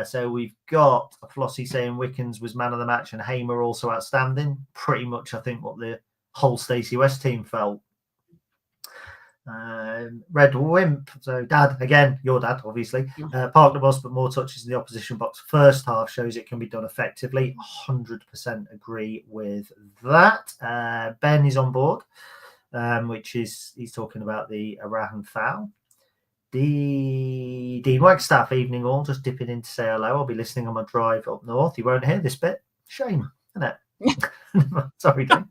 So we've got Flossie saying Wickens was man of the match and Hamer also outstanding. Pretty much, I think, what the whole Stacey West team felt. Red Wimp, so Dad, again, your dad, obviously. Park the bus, but more touches in the opposition box. First half shows it can be done effectively. 100% agree with that. Ben is on board, he's talking about the Arahan foul. Dean Wagstaff, evening all, just dipping in to say hello. I'll be listening on my drive up north. You won't hear this bit. Shame, isn't it? Sorry, Dean.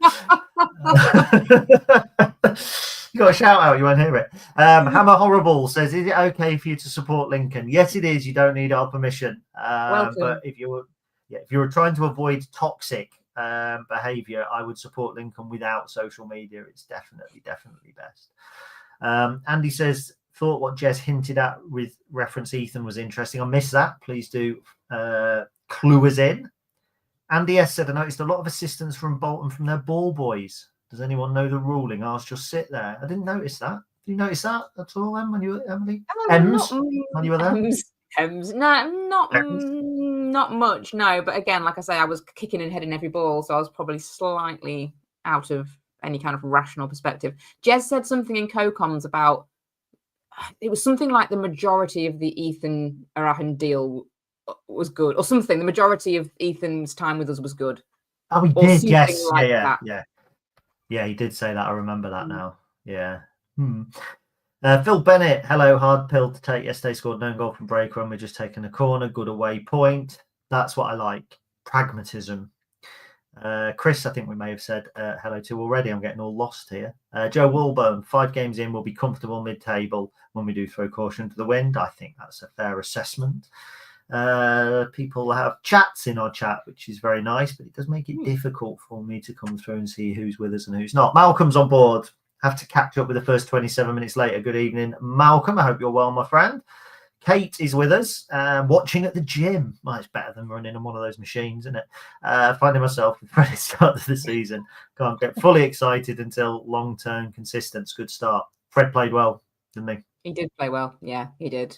You got a shout out, you won't hear it. Hammer Horrible says, "Is it okay for you to support Lincoln?" Yes, it is. You don't need our permission. But if you were trying to avoid toxic behavior, I would support Lincoln without social media. It's definitely best. Andy says, "Thought what Jez hinted at with reference Ethan was interesting." I missed that. Please do clue us in. Andy S said, "I noticed a lot of assistance from Bolton from their ball boys. Does anyone know the ruling? Ours just sit there." I didn't notice that. Did you notice that at all, Em, when you were Emily? Not, When you were there? No, not much. No, but again, like I say, I was kicking and heading every ball, so I was probably slightly out of any kind of rational perspective. Jez said something in co-coms about it was something like the majority of the Ethan Arahan deal was good, or something. The majority of Ethan's time with us was good. Oh, he Or did. something Yes. like Yeah. that. Yeah. He did say that. I remember that now. Yeah. Phil Bennett, hello. Hard pill to take. Yesterday scored no goal from break when we're just taking a corner. Good away point. That's what I like. Pragmatism. Chris, I think we may have said hello to already. I'm getting all lost here. Joe Walbone, 5 games in, will be comfortable mid-table when we do throw caution to the wind. I think that's a fair assessment. People have chats in our chat, which is very nice, but it does make it difficult for me to come through and see who's with us and who's not. Malcolm's on board. Have to catch up with the first 27 minutes later. Good evening, Malcolm. I hope you're well, my friend. Kate is with us, watching at the gym. Well, it's better than running on one of those machines, isn't it? Finding myself at the start of the season. Can't get fully excited until long-term consistent. Good start. Fred played well, didn't he? He did play well. Yeah, he did.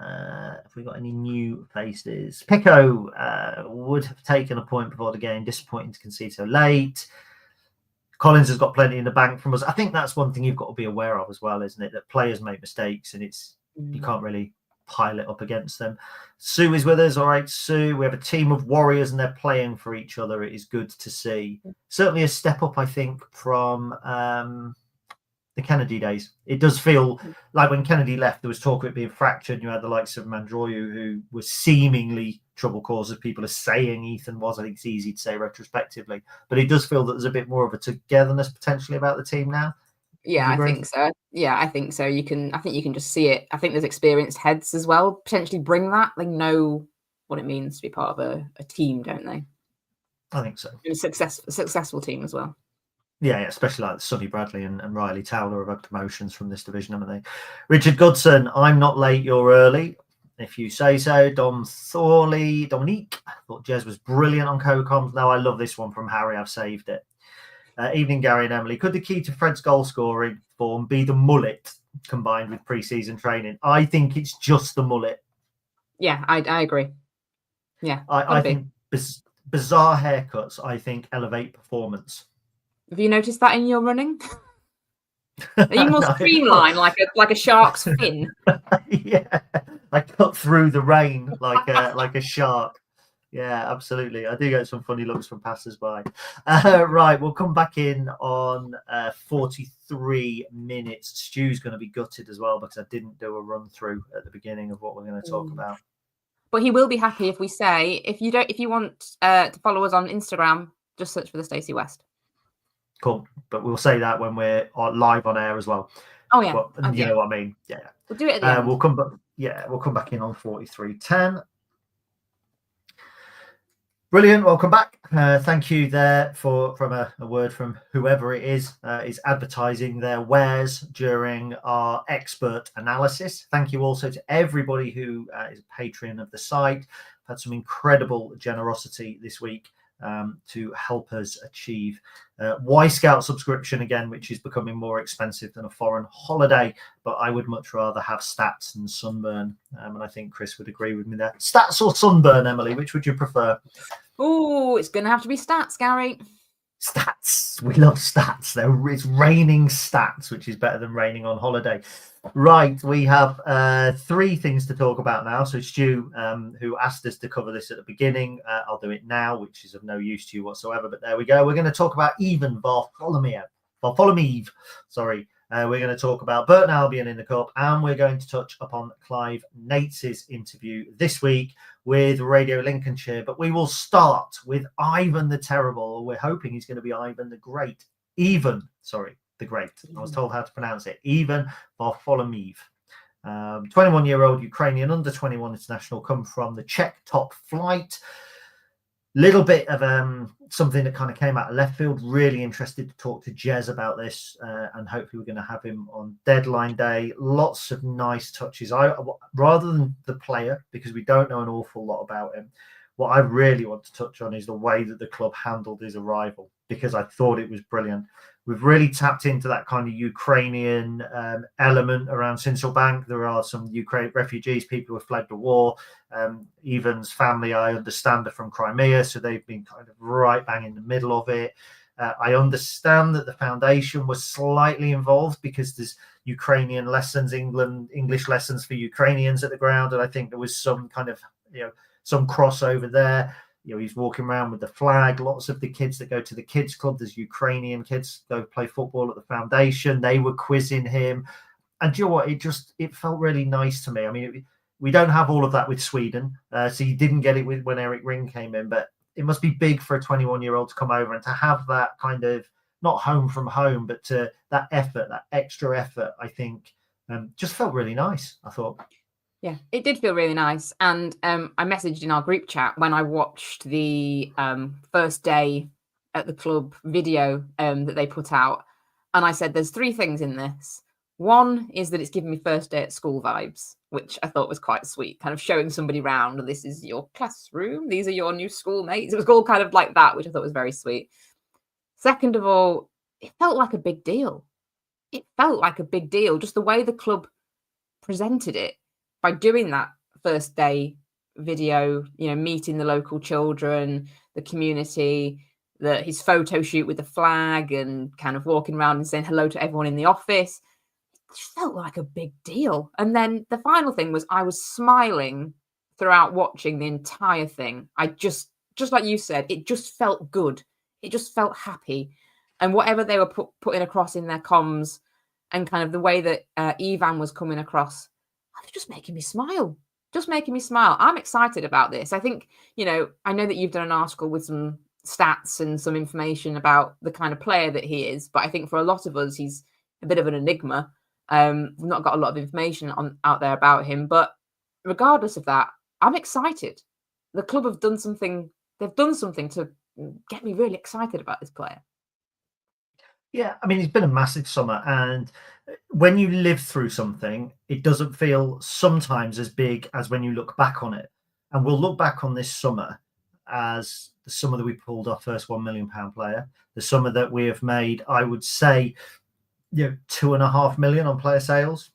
Have we got any new faces? Pico would have taken a point before the game. Disappointing to concede so late. Collins has got plenty in the bank from us. I think that's one thing you've got to be aware of as well, isn't it? That players make mistakes and you can't really pile it up against them. Sue is with us. All right, Sue. We have a team of warriors and they're playing for each other. It is good to see. Certainly a step up, I think, from the Kennedy days. It does feel like when Kennedy left, there was talk of it being fractured. You had the likes of Mandroyu, who was seemingly trouble causers. People are saying Ethan was. I think it's easy to say retrospectively, but it does feel that there's a bit more of a togetherness potentially about the team now. Yeah, I think so. Yeah, I think so. I think you can just see it. I think there's experienced heads as well, potentially bring that. They know what it means to be part of a team, don't they? I think so. And a successful team as well. Yeah, especially like Sonny Bradley and Riley Towler have had promotions from this division, haven't they? Richard Goodson, I'm not late, you're early. If you say so. Dominique, I thought Jez was brilliant on co-coms. No, I love this one from Harry. I've saved it. Evening, Gary and Emily. Could the key to Fred's goal scoring form be the mullet combined with pre-season training? I think it's just the mullet. Yeah, I agree. Yeah, I think bizarre haircuts, I think, elevate performance. Have you noticed that in your running? Are you more streamlined, like a shark's fin? Yeah, I cut through the rain like a shark. Yeah, absolutely. I do get some funny looks from passers-by. Right, we'll come back in on 43 minutes. Stu's going to be gutted as well because I didn't do a run-through at the beginning of what we're going to talk about. But he will be happy if we say, if you want to follow us on Instagram, just search for the Stacey West. Cool, but we'll say that when we're live on air as well. Oh yeah, but, you know what I mean. Yeah, we'll do it at the end. We'll come back. Yeah, we'll come back in on 43:10. Brilliant. Welcome back. Thank you there from a word from whoever it is advertising their wares during our expert analysis. Thank you also to everybody who is a patron of the site. I've had some incredible generosity this week to help us achieve Y Scout subscription again, which is becoming more expensive than a foreign holiday. But I would much rather have stats than sunburn. And I think Chris would agree with me there. Stats or sunburn, Emily? Which would you prefer? Oh, it's going to have to be stats, Gary. Stats. We love stats. It's raining stats, which is better than raining on holiday. Right. We have 3 things to talk about now. So Stu, who asked us to cover this at the beginning, I'll do it now, which is of no use to you whatsoever. But there we go. We're going to talk about Ivan Varfolomeev. Sorry. We're going to talk about Burton Albion in the Cup, and we're going to touch upon Clive Nates's interview this week with Radio Lincolnshire. But we will start with Ivan the Terrible. We're hoping he's going to be Ivan the Great. The Great. I was told how to pronounce it. Ivan Varfolomeev. 21-year-old Ukrainian under-21 international, come from the Czech top flight. Little bit of something that kind of came out of left field. Really interested to talk to Jez about this, and hopefully we're going to have him on deadline day. Lots of nice touches. Rather than the player, because we don't know an awful lot about him, what I really want to touch on is the way that the club handled his arrival, because I thought it was brilliant. We've really tapped into that kind of Ukrainian element around Sinselbank. There are some Ukraine refugees, people who have fled the war. Ivan's family, I understand, are from Crimea, so they've been kind of right bang in the middle of it. I understand that the foundation was slightly involved because there's Ukrainian lessons, English lessons for Ukrainians at the ground, and I think there was some kind of, some crossover there. He's walking around with the flag. Lots of the kids that go to the kids club, there's Ukrainian kids go play football at the foundation. They were quizzing him, and you know what? It felt really nice to me. I mean, we don't have all of that with Sweden, so you didn't get it when Eric Ring came in, but it must be big for a 21-year-old to come over and to have that kind of, not home from home, but to that effort, that extra effort. I think just felt really nice, I thought. Yeah, it did feel really nice. And I messaged in our group chat when I watched the first day at the club video that they put out. And I said, there's 3 things in this. One is that it's giving me first day at school vibes, which I thought was quite sweet, kind of showing somebody around, this is your classroom, these are your new schoolmates. It was all kind of like that, which I thought was very sweet. Second of all, it felt like a big deal. It felt like a big deal, just the way the club presented it. By doing that first day video, meeting the local children, the community, his photo shoot with the flag and kind of walking around and saying hello to everyone in the office, it just felt like a big deal. And then the final thing was I was smiling throughout watching the entire thing. I just like you said, it just felt good. It just felt happy. And whatever they were putting across in their comms and kind of the way that Ivan was coming across, just making me smile. I'm excited about this. I think, I know that you've done an article with some stats and some information about the kind of player that he is, but I think for a lot of us, he's a bit of an enigma. We've not got a lot of information out there about him, but regardless of that, I'm excited. The club have done something. They've done something to get me really excited about this player. Yeah, I mean, it's been a massive summer, and when you live through something, it doesn't feel sometimes as big as when you look back on it. And we'll look back on this summer as the summer that we pulled our first £1 million player, the summer that we have made, I would say, 2.5 million on player sales,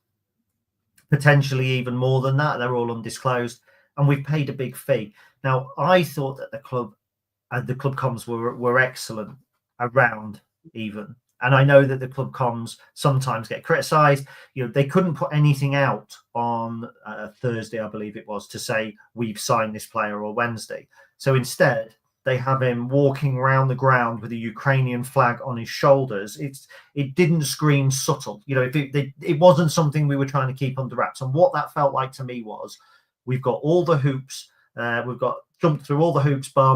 potentially even more than that. They're all undisclosed, and we've paid a big fee. Now, I thought that the club and the club comms were excellent around Ivan. And I know that the club comms sometimes get criticised. They couldn't put anything out on Thursday, I believe it was, to say we've signed this player, or Wednesday. So instead, they have him walking around the ground with a Ukrainian flag on his shoulders. It didn't scream subtle. It wasn't something we were trying to keep under wraps. And what that felt like to me was, we've got all the hoops. We've got jumped through all the hoops, bar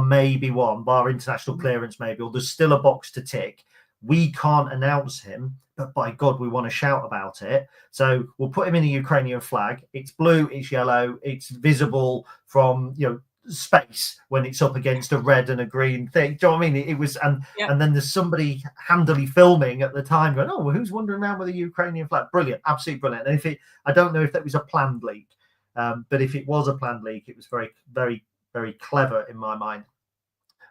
international clearance, maybe, or there's still a box to tick. We can't announce him, but by God, we want to shout about it. So we'll put him in a Ukrainian flag. It's blue, it's yellow, it's visible from space when it's up against a red and a green thing. Do you know what I mean? It was, and then there's somebody handily filming at the time going, oh, well, who's wandering around with a Ukrainian flag? Brilliant, absolutely brilliant. And I don't know if that was a planned leak, but if it was a planned leak, it was very, very, very clever in my mind.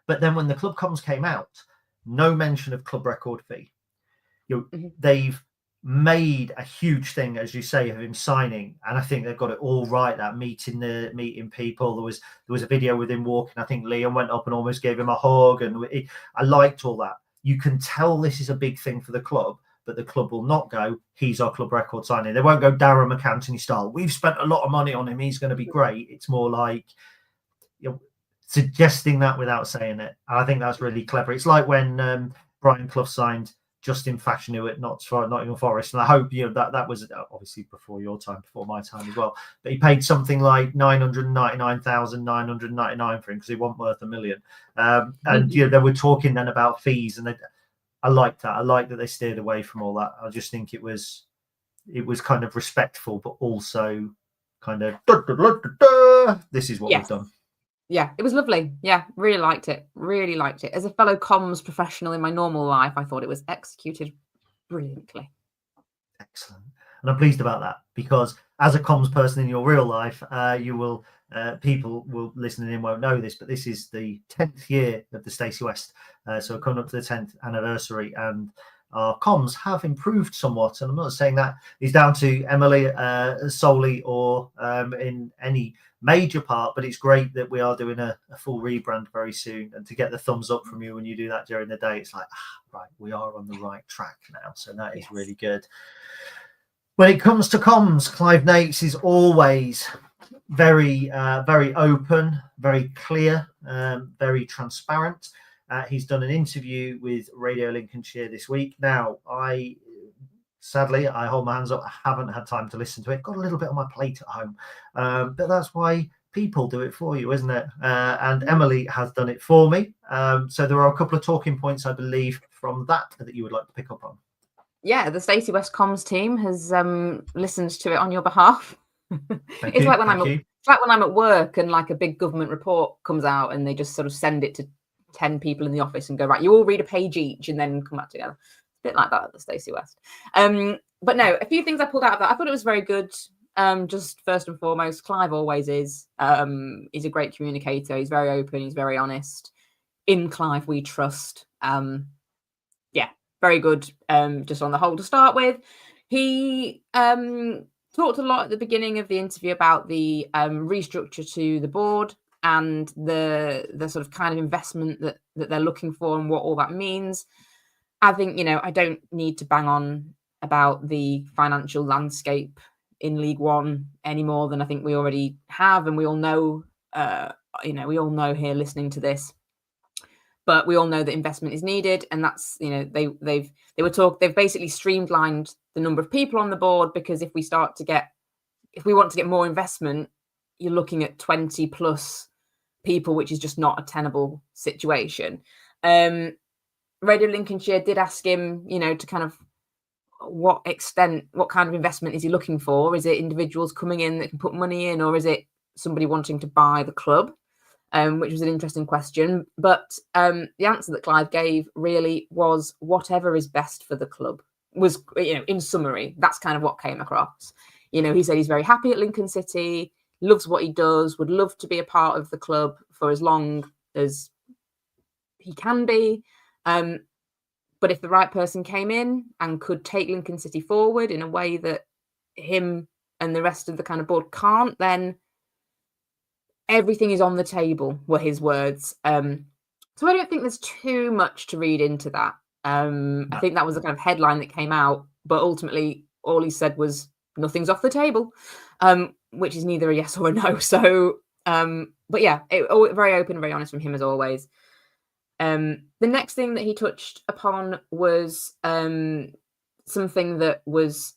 But then when the club comms came out, no mention of club record fee. They've made a huge thing, as you say, of him signing, and I think they've got it all right. That meeting people. There was a video with him walking. I think Liam went up and almost gave him a hug, and I liked all that. You can tell this is a big thing for the club, but the club will not go, he's our club record signing. They won't go Darren McAntony style. We've spent a lot of money on him. He's going to be great. It's more like, suggesting that without saying it. And I think that's really clever. It's like when Brian Clough signed Justin Fashanu at Nottingham Forest, and I hope that was obviously before your time, before my time as well. But he paid something like 999,999 for him because he wasn't worth $1 million. And they were talking then about fees, and I like that. I like that they steered away from all that. I just think it was kind of respectful, but also kind of this is what we've done. Yeah, it was lovely. Yeah, really liked it. Really liked it. As a fellow comms professional in my normal life, I thought it was executed brilliantly. Excellent. And I'm pleased about that, because as a comms person in your real life, you will people will listening in won't know this, but this is the 10th year of the Stacey West, so coming up to the 10th anniversary, and our comms have improved somewhat. And I'm not saying that is down to Emily solely or in any major part, but it's great that we are doing a full rebrand very soon, and to get the thumbs up from you when you do that during the day, it's like, right, we are on the right track now. So that is really good. When it comes to comms, Clive Nates is always very open, very clear, very transparent. He's done an interview with Radio Lincolnshire this week. Now, sadly, I hold my hands up, I haven't had time to listen to it. Got a little bit on my plate at home, but that's why people do it for you, isn't it? And Emily has done it for me. So there are a couple of talking points, I believe, from that you would like to pick up on. Yeah, the Stacey West comms team has listened to it on your behalf. It's like when I'm at work and like a big government report comes out and they just sort of send it to 10 people in the office and go, right, you all read a page each and then come back together. It's a bit like that at the Stacey West. But no, a few things I pulled out of that. I thought it was very good. Just first and foremost, Clive always is. He's a great communicator. He's very open. He's very honest. In Clive, we trust. Very good. Just on the whole to start with. He talked a lot at the beginning of the interview about the restructure to the board and the sort of kind of investment that they're looking for and what all that means. I think, I don't need to bang on about the financial landscape in League One any more than I think we already have, and we all know, we all know here listening to this. But we all know that investment is needed, and that's they've basically streamlined the number of people on the board, because if we want to get more investment, you're looking at 20 plus people, which is just not a tenable situation. Radio Lincolnshire did ask him, to kind of what kind of investment is he looking for? Is it individuals coming in that can put money in, or is it somebody wanting to buy the club? Which was an interesting question. But the answer that Clive gave really was whatever is best for the club. Was, in summary, that's kind of what came across. He said he's very happy at Lincoln City, loves what he does, would love to be a part of the club for as long as he can be. But if the right person came in and could take Lincoln City forward in a way that him and the rest of the kind of board can't, then everything is on the table, were his words. So I don't think there's too much to read into that. I think that was the kind of headline that came out, but ultimately all he said was nothing's off the table, which is neither a yes or a no. So, but yeah, very open, very honest from him as always. The next thing that he touched upon was something that was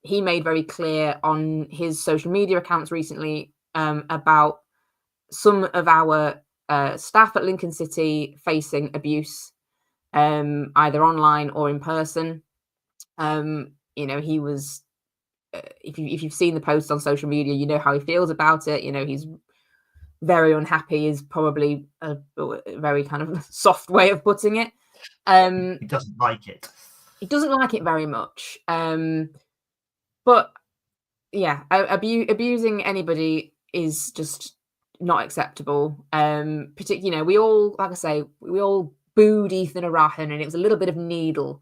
he made very clear on his social media accounts recently about some of our staff at Lincoln City facing abuse, either online or in person. He was, if you've seen the posts on social media, you know how he feels about it. He's very unhappy is probably a very kind of soft way of putting it. He doesn't like it. He doesn't like it very much. But yeah, abusing anybody is just not acceptable. Particularly, we all, like I say, we all booed Ethan Arahan, and it was a little bit of needle,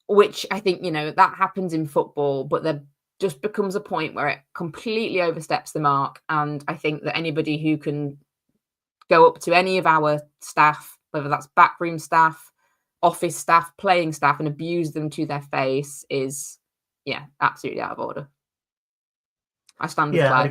which I think, that happens in football, but there just becomes a point where it completely oversteps the mark. And I think that anybody who can go up to any of our staff, whether that's backroom staff, office staff, playing staff, and abuse them to their face is, absolutely out of order. I stand with Clive.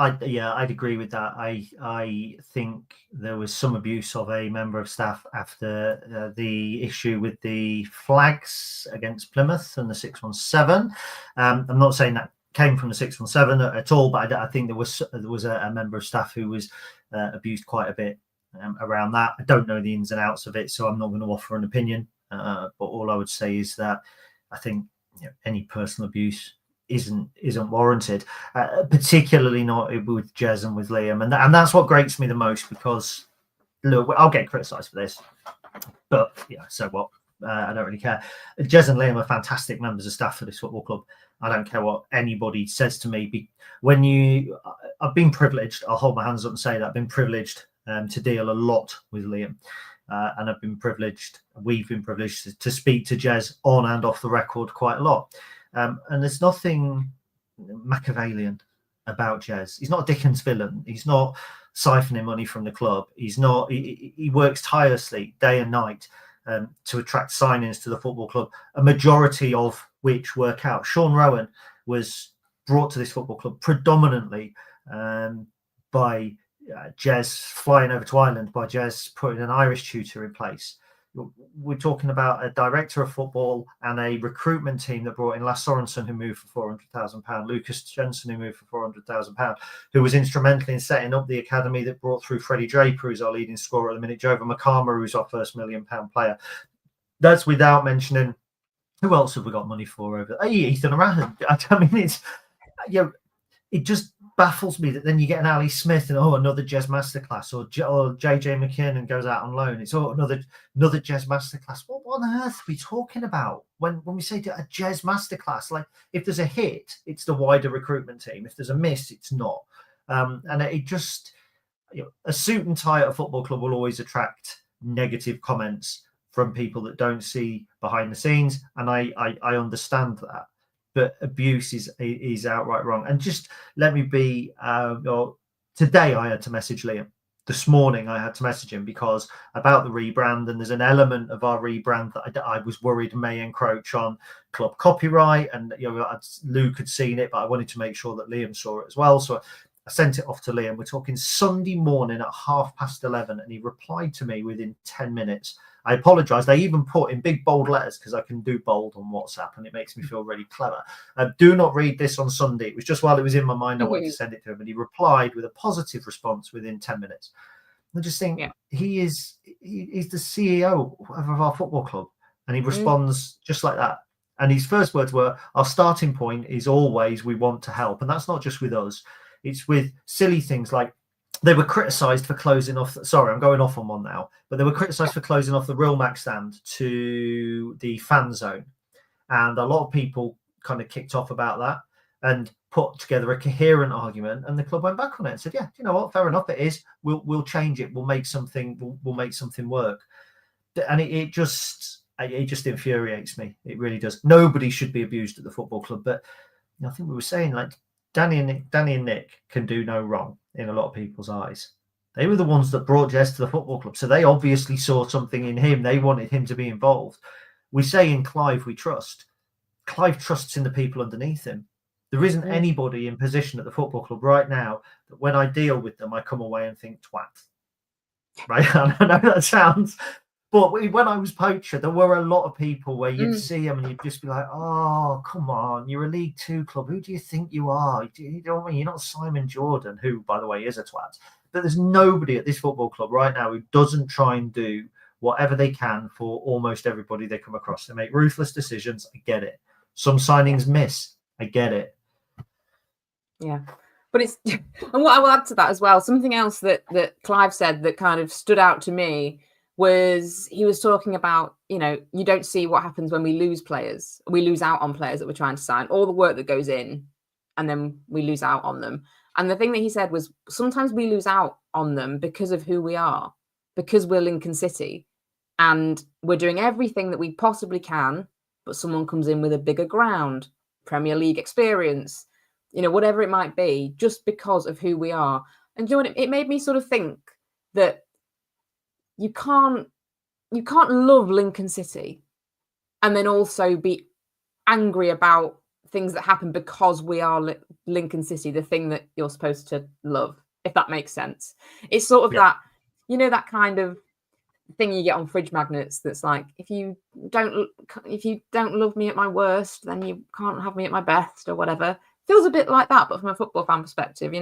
I'd agree with that. I think there was some abuse of a member of staff after the issue with the flags against Plymouth and the 617. I'm not saying that came from the 617 at all, but I think there was a member of staff who was abused quite a bit around that. I don't know the ins and outs of it, so I'm not going to offer an opinion. But all I would say is that I think any personal abuse isn't warranted, particularly not with Jez and with Liam, and that's what grates me the most, because look, I'll get criticised for this, but so what? I don't really care. Jez and Liam are fantastic members of staff for this football club. I don't care what anybody says to me. I've been privileged. I'll hold my hands up and say that I've been privileged to deal a lot with Liam. And we've been privileged to speak to Jez on and off the record quite a lot. And there's nothing Machiavellian about Jez. He's not a Dickens villain. He's not siphoning money from the club. He's not. He works tirelessly day and night to attract signings to the football club, a majority of which work out. Sean Rowan was brought to this football club predominantly by Jez flying over to Ireland, by Jez putting an Irish tutor in place. We're talking about a director of football and a recruitment team that brought in Lasse Sorensen, who moved for £400,000, Lucas Jensen, who moved for £400,000, who was instrumental in setting up the academy that brought through Freddie Draper, who's our leading scorer at the minute, Jova Makama, who's our first £1 million player. That's without mentioning who else have we got money for over there? Ethan Arahan. I mean, it's it just baffles me that then you get an Ali Smith and another Jez masterclass, or JJ McKinnon goes out on loan. It's another Jez masterclass. What on earth are we talking about when we say a Jez masterclass? Like, if there's a hit, it's the wider recruitment team. If there's a miss, it's not. And it just a suit and tie at a football club will always attract negative comments from people that don't see behind the scenes, and I understand that. But abuse is outright wrong. And just let me be. Today I had to message Liam. This morning I had to message him because about the rebrand, and there's an element of our rebrand that I was worried may encroach on club copyright. And Luke had seen it, but I wanted to make sure that Liam saw it as well. So I sent it off to Liam. We're talking Sunday morning at 11:30, and he replied to me within 10 minutes. I apologized. I even put in big bold letters, because I can do bold on WhatsApp and it makes me feel really clever. Do not read this on Sunday. It was just while it was in my mind, I wanted to send it to him, and he replied with a positive response within 10 minutes. I just think he's the CEO of our football club, and he responds just like that. And his first words were, our starting point is always, we want to help. And that's not just with us. It's with silly things like, they were criticised for closing off. Sorry, I'm going off on one now. But they were criticised for closing off the Real Mac stand to the fan zone, and a lot of people kind of kicked off about that and put together a coherent argument. And the club went back on it and said, "Yeah, you know what? Fair enough. It is. We'll change it. We'll make something. We'll make something work." And it just infuriates me. It really does. Nobody should be abused at the football club, but I think we were saying, like, Danny and Nick can do no wrong in a lot of people's eyes. They were the ones that brought Jez to the football club, so they obviously saw something in him. They wanted him to be involved. We say in Clive we trust. Clive trusts in the people underneath him. There isn't anybody in position at the football club right now that when I deal with them, I come away and think, twat. Right? I know that sounds... But when I was poacher, there were a lot of people where you'd see them and you'd just be like, oh, come on, you're a League Two club. Who do you think you are? You know what I mean? You're not Simon Jordan, who, by the way, is a twat. But there's nobody at this football club right now who doesn't try and do whatever they can for almost everybody they come across. They make ruthless decisions. I get it. Some signings miss. I get it. Yeah. But it's, and what I will add to that as well, something else that Clive said that kind of stood out to me was he was talking about, you don't see what happens when we lose players. We lose out on players that we're trying to sign, all the work that goes in, and then we lose out on them. And the thing that he said was, sometimes we lose out on them because of who we are, because we're Lincoln City, and we're doing everything that we possibly can, but someone comes in with a bigger ground, Premier League experience, whatever it might be, just because of who we are. And it made me sort of think that you can't love Lincoln City and then also be angry about things that happen because we are Lincoln City, the thing that you're supposed to love, if that makes sense. It's sort of that, that kind of thing you get on fridge magnets that's like, if you don't love me at my worst, then you can't have me at my best, or whatever. Feels a bit like that, but from a football fan perspective,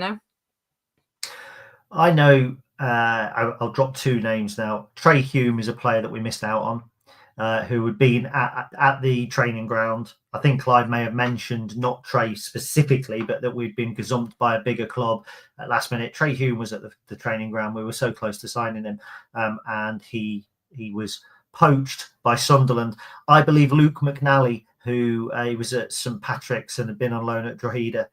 I know. I'll drop two names now. Trey Hume is a player that we missed out on, who had been at the training ground. I think Clive may have mentioned, not Trey specifically, but that we'd been gazumped by a bigger club at last minute. Trey Hume was at the training ground. We were so close to signing him, and he was poached by Sunderland. I believe Luke McNally, who was at St Patrick's and had been on loan at Drogheda,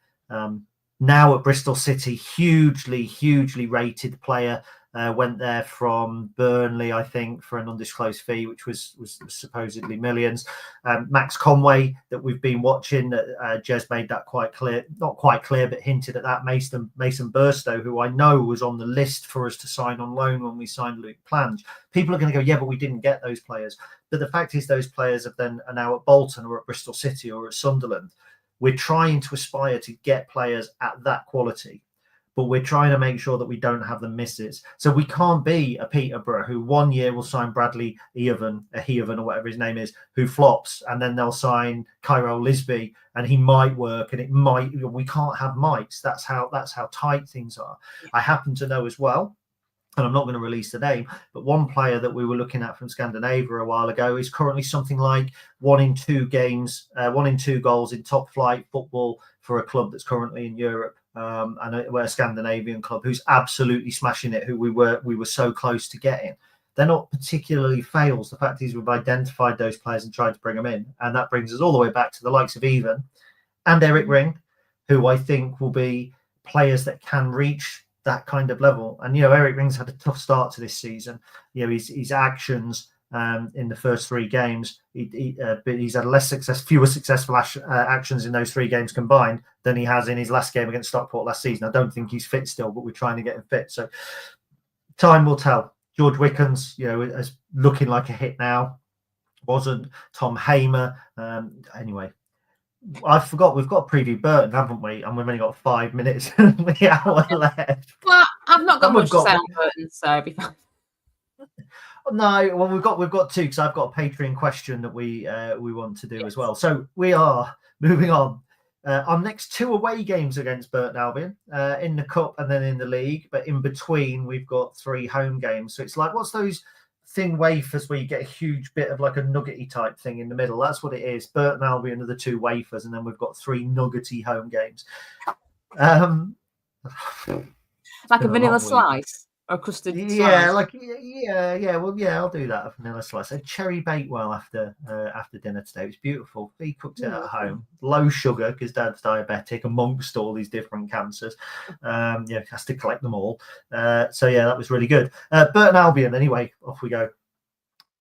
now at Bristol City, hugely rated player. Went there from Burnley, I think, for an undisclosed fee, which was supposedly millions. Max Conway, that we've been watching, Jez made that quite clear, not quite clear, but hinted at that. Mason Burstow, who I know was on the list for us to sign on loan when we signed Luke Plange. People are going to go, yeah, but we didn't get those players. But the fact is, those players are now at Bolton or at Bristol City or at Sunderland. We're trying to aspire to get players at that quality, but we're trying to make sure that we don't have the misses. So we can't be a Peterborough who 1 year will sign Bradley Eovan or whatever his name is, who flops, and then they'll sign Cairo Lisby and he might work, and it might. We can't have mites. That's how tight things are. I happen to know as well, and I'm not going to release the name, but one player that we were looking at from Scandinavia a while ago is currently something like 1 in 2 games, 1 in 2 goals in top flight football for a club that's currently in Europe. And we're a Scandinavian club who's absolutely smashing it, who we were so close to getting. They're not particularly fails. The fact is, we've identified those players and tried to bring them in, and that brings us all the way back to the likes of Ivan and Eric Ring, who I think will be players that can reach that kind of level. And Eric Ring's had a tough start to this season. His actions in the first 3 games, but he's had fewer successful actions in those 3 games combined than he has in his last game against Stockport last season. I don't think he's fit still, but we're trying to get him fit. So time will tell. George Wickens, is looking like a hit now. Wasn't Tom Hamer. Anyway, I forgot we've got to preview Burton, haven't we? And we've only got 5 minutes and the hour left. Well, I've not got much to say on Burton, so I'll be fine. No, well, we've got 2, because I've got a Patreon question that we want to do as well. So we are moving on. Our next 2 away games against Burton Albion, in the cup and then in the league, but in between we've got 3 home games. So it's like, what's those thin wafers where you get a huge bit of like a nuggety type thing in the middle? That's what it is. Burton Albion are the 2 wafers, and then we've got 3 nuggety home games. Like a vanilla slice. Or custard I'll do that, a vanilla slice. A cherry bakewell after dinner today. It was beautiful. He cooked it at home, low sugar because Dad's diabetic amongst all these different cancers. Has to collect them all. That was really good. Burton Albion, anyway, off we go.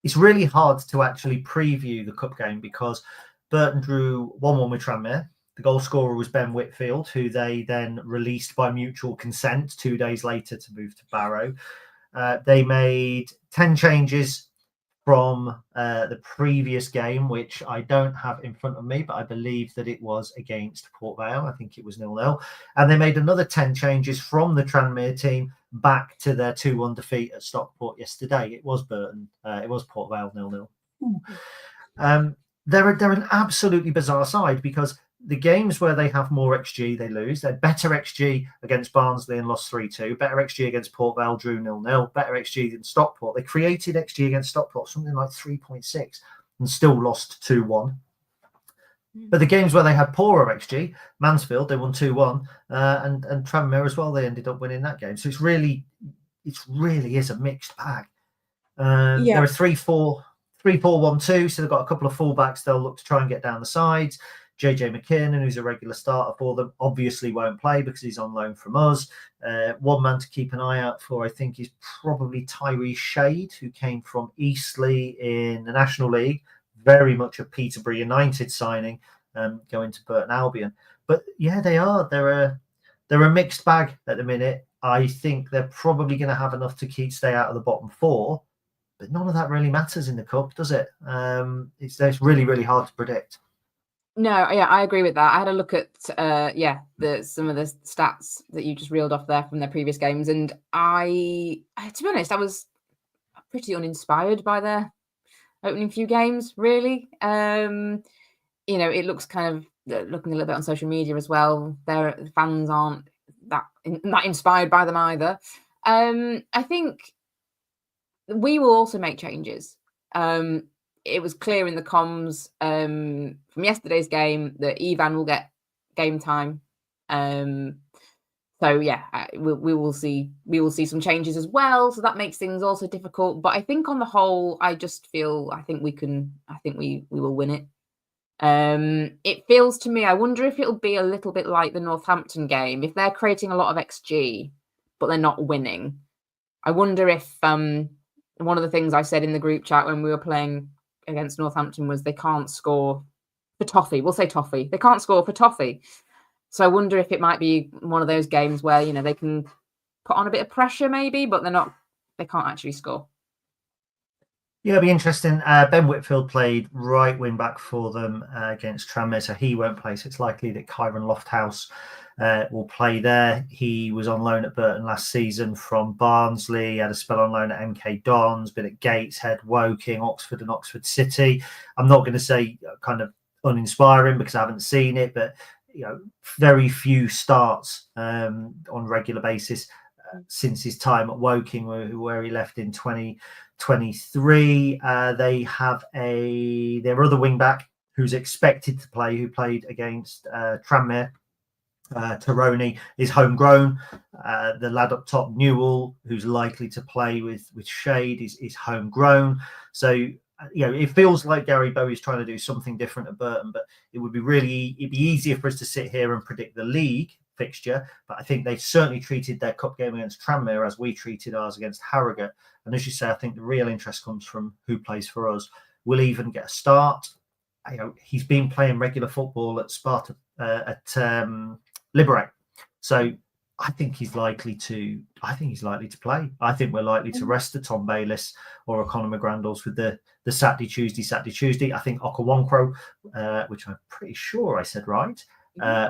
It's really hard to actually preview the cup game because Burton drew 1-1 with Tranmere. The goal scorer was Ben Whitfield, who they then released by mutual consent 2 days later to move to Barrow. They made 10 changes from the previous game, which I don't have in front of me, but I believe that it was against Port Vale. I think it was 0-0. And they made another 10 changes from the Tranmere team back to their 2-1 defeat at Stockport yesterday. It was Burton. It was Port Vale 0-0. They're an absolutely bizarre side because the games where they have more XG, they lose. They're better XG against Barnsley and lost 3-2. Better XG against Port Vale, drew 0-0. Better XG than Stockport. They created XG against Stockport, something like 3.6, and still lost 2-1. But the games where they had poorer XG, Mansfield, they won 2-1, and Tranmere as well, they ended up winning that game. So it really is a mixed bag. There are 3-4-1-2, so they've got a couple of fullbacks they'll look to try and get down the sides. JJ McKinnon, who's a regular starter for them, obviously won't play because he's on loan from us. One man to keep an eye out for, I think, is probably Tyree Shade, who came from Eastleigh in the National League. Very much a Peterborough United signing, going to Burton Albion. But yeah, they are. They're a mixed bag at the minute. I think they're probably going to have enough to stay out of the bottom 4, but none of that really matters in the cup, does it? It's really, really hard to predict. No, yeah, I agree with that. I had a look at some of the stats that you just reeled off there from their previous games, and to be honest, I was pretty uninspired by their opening few games. Really, it looks kind of looking a little bit on social media as well. Their fans aren't that inspired by them either. I think we will also make changes. It was clear in the comms from yesterday's game that Ivan will get game time. So So yeah, we will see some changes as well. So that makes things also difficult. But I think on the whole, I just feel I think we will win it. It feels to me, I wonder if it'll be a little bit like the Northampton game. If they're creating a lot of XG, but they're not winning, I wonder if one of the things I said in the group chat when we were playing against Northampton was they can't score for toffee. We'll say toffee. They can't score for toffee. So I wonder if it might be one of those games where, you know, they can put on a bit of pressure maybe, but they can't actually score. Yeah, it'll be interesting. Ben Whitfield played right wing back for them against Tranmere, so he won't play. So it's likely that Kyron Lofthouse will play there. He was on loan at Burton last season from Barnsley, had a spell on loan at MK Dons, been at Gateshead, Woking, Oxford and Oxford City. I'm not going to say kind of uninspiring because I haven't seen it, but you know, very few starts on regular basis since his time at Woking, where he left in 2023. They have their other wing back who's expected to play, who played against Tranmere. Taroni is homegrown. The lad up top, Newell, who's likely to play with Shade, is homegrown. So you know, it feels like Gary Bowie's trying to do something different at Burton, but it'd be easier for us to sit here and predict the league fixture. But I think they certainly treated their cup game against Tranmere as we treated ours against Harrogate. And as you say, I think the real interest comes from who plays for us. Will even get a start. You know, he's been playing regular football at Sparta Liberec, so I think he's likely to play. I think we're likely to rest a Tom Bayliss or a Conor McGrandles with the Saturday Tuesday. I think Okawankwo, which I'm pretty sure I said right,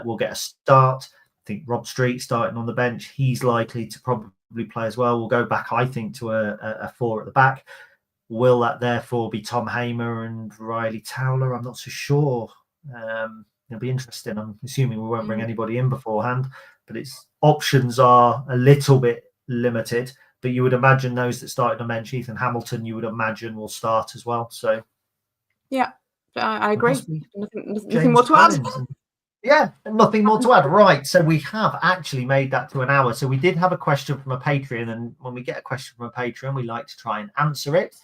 will get a start. I think Rob Street starting on the bench. He's likely to probably play as well. We'll go back, I think, to a four at the back. Will that therefore be Tom Hamer and Riley Towler? I'm not so sure. It'll be interesting. I'm assuming we won't bring anybody in beforehand, but its options are a little bit limited. But you would imagine those that started on bench, Ethan Hamilton, you would imagine will start as well. So, yeah, I agree. Nothing more to add. Yeah, nothing more to add. Right. So we have actually made that to an hour. So we did have a question from a Patreon, and when we get a question from a Patreon, we like to try and answer it.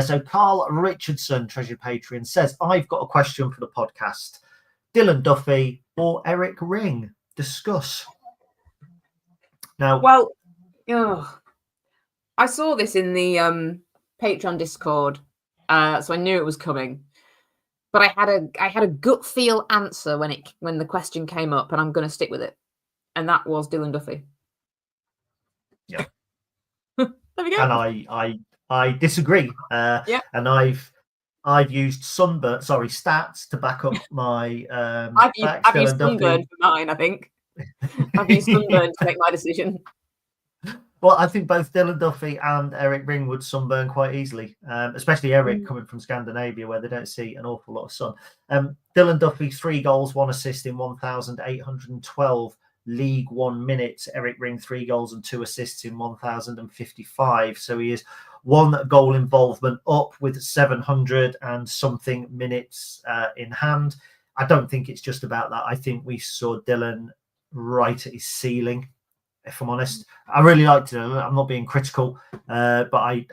So Carl Richardson, Treasured Patreon, says, I've got a question for the podcast. Dylan Duffy or Eric Ring? Discuss. Now, well, I saw this in the Patreon Discord, so I knew it was coming. But I had a gut feel answer when the question came up, and I'm going to stick with it, and that was Dylan Duffy. Yeah. There we go. And I disagree. Yeah. And I've used stats to back up my I've used Sunburn for mine, I think. I've used Sunburn to make my decision. Well, I think both Dylan Duffy and Eric Ring would sunburn quite easily, especially Eric coming from Scandinavia where they don't see an awful lot of sun. Dylan Duffy, 3 goals, 1 assist in 1,812 League One minutes. Eric Ring, 3 goals and 2 assists in 1,055. So he is 1 goal involvement up with 700 and something minutes in hand. I don't think it's just about that. I think we saw Dylan right at his ceiling, if I'm honest. I really liked him. I'm not being critical, but I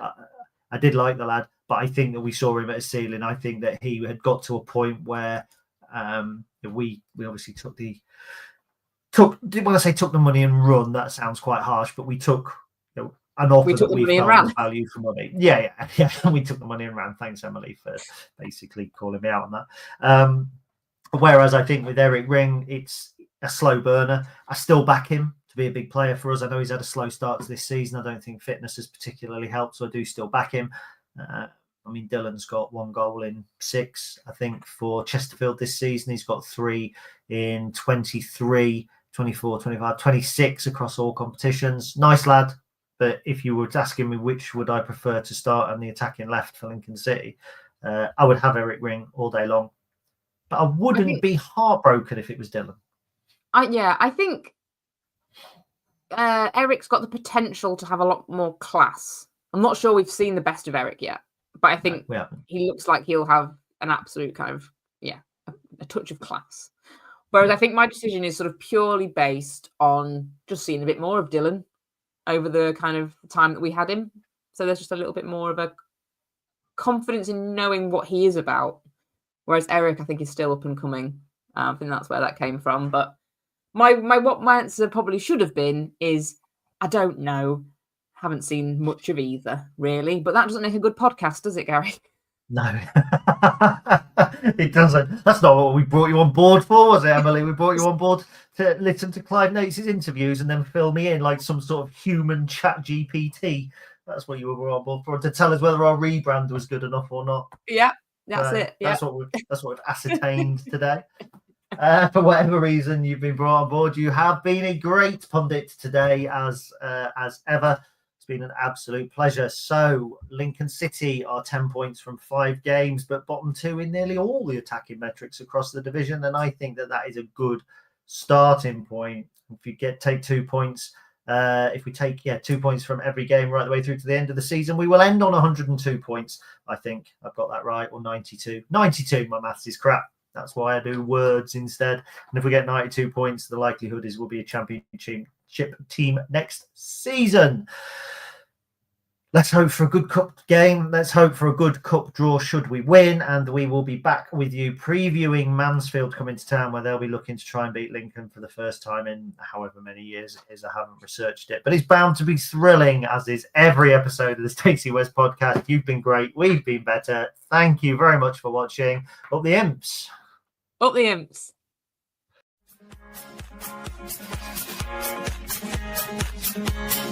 did like the lad. But I think that we saw him at his ceiling. I think that he had got to a point where we obviously took when I say took the money and run, that sounds quite harsh, but we took an offer that we felt was value for money. Yeah. We took the money and ran. Thanks, Emily, for basically calling me out on that. Whereas I think with Eric Ring, it's a slow burner. I still back him to be a big player for us. I know he's had a slow start to this season. I don't think fitness has particularly helped, so I do still back him. I mean, Dylan's got 1 goal in 6, I think, for Chesterfield this season. He's got 3 in 23, 24, 25, 26 across all competitions. Nice lad. But if you were asking me which would I prefer to start on the attacking left for Lincoln City, I would have Eric Ring all day long. But I wouldn't be heartbroken if it was Dylan. I think Eric's got the potential to have a lot more class. I'm not sure we've seen the best of Eric yet, but I think he looks like he'll have an absolute kind of, a touch of class. Whereas I think my decision is sort of purely based on just seeing a bit more of Dylan over the kind of time that we had him. So there's just a little bit more of a confidence in knowing what he is about. Whereas Eric, I think, is still up and coming. I think that's where that came from. But what my answer probably should have been is, I don't know. Haven't seen much of either, really. But that doesn't make a good podcast, does it, Gary? No, it doesn't. That's not what we brought you on board for, was it, Emily? We brought you on board to listen to Clive Nates' interviews and then fill me in like some sort of human chat GPT. That's what you were on board for, to tell us whether our rebrand was good enough or not. Yeah, that's it. Yeah. That's what we've ascertained today. For whatever reason you've been brought on board, you have been a great pundit today, as ever. It's been an absolute pleasure. So Lincoln City are 10 points from 5 games, but bottom 2 in nearly all the attacking metrics across the division, and I think that is a good starting point. If you take 2 points, if we take 2 points from every game right the way through to the end of the season, we will end on 102 points. I think I've got that right, or 92. 92. My maths is crap. That's why I do words instead. And if we get 92 points, the likelihood is we'll be a championship team next season. Let's hope for a good cup game. Let's hope for a good cup draw should we win. And we will be back with you previewing Mansfield coming to town, where they'll be looking to try and beat Lincoln for the first time in however many years it is. I haven't researched it, but it's bound to be thrilling, as is every episode of the Stacey West podcast. You've been great. We've been better. Thank you very much for watching. Up the Imps. Up the Imps. Thank you.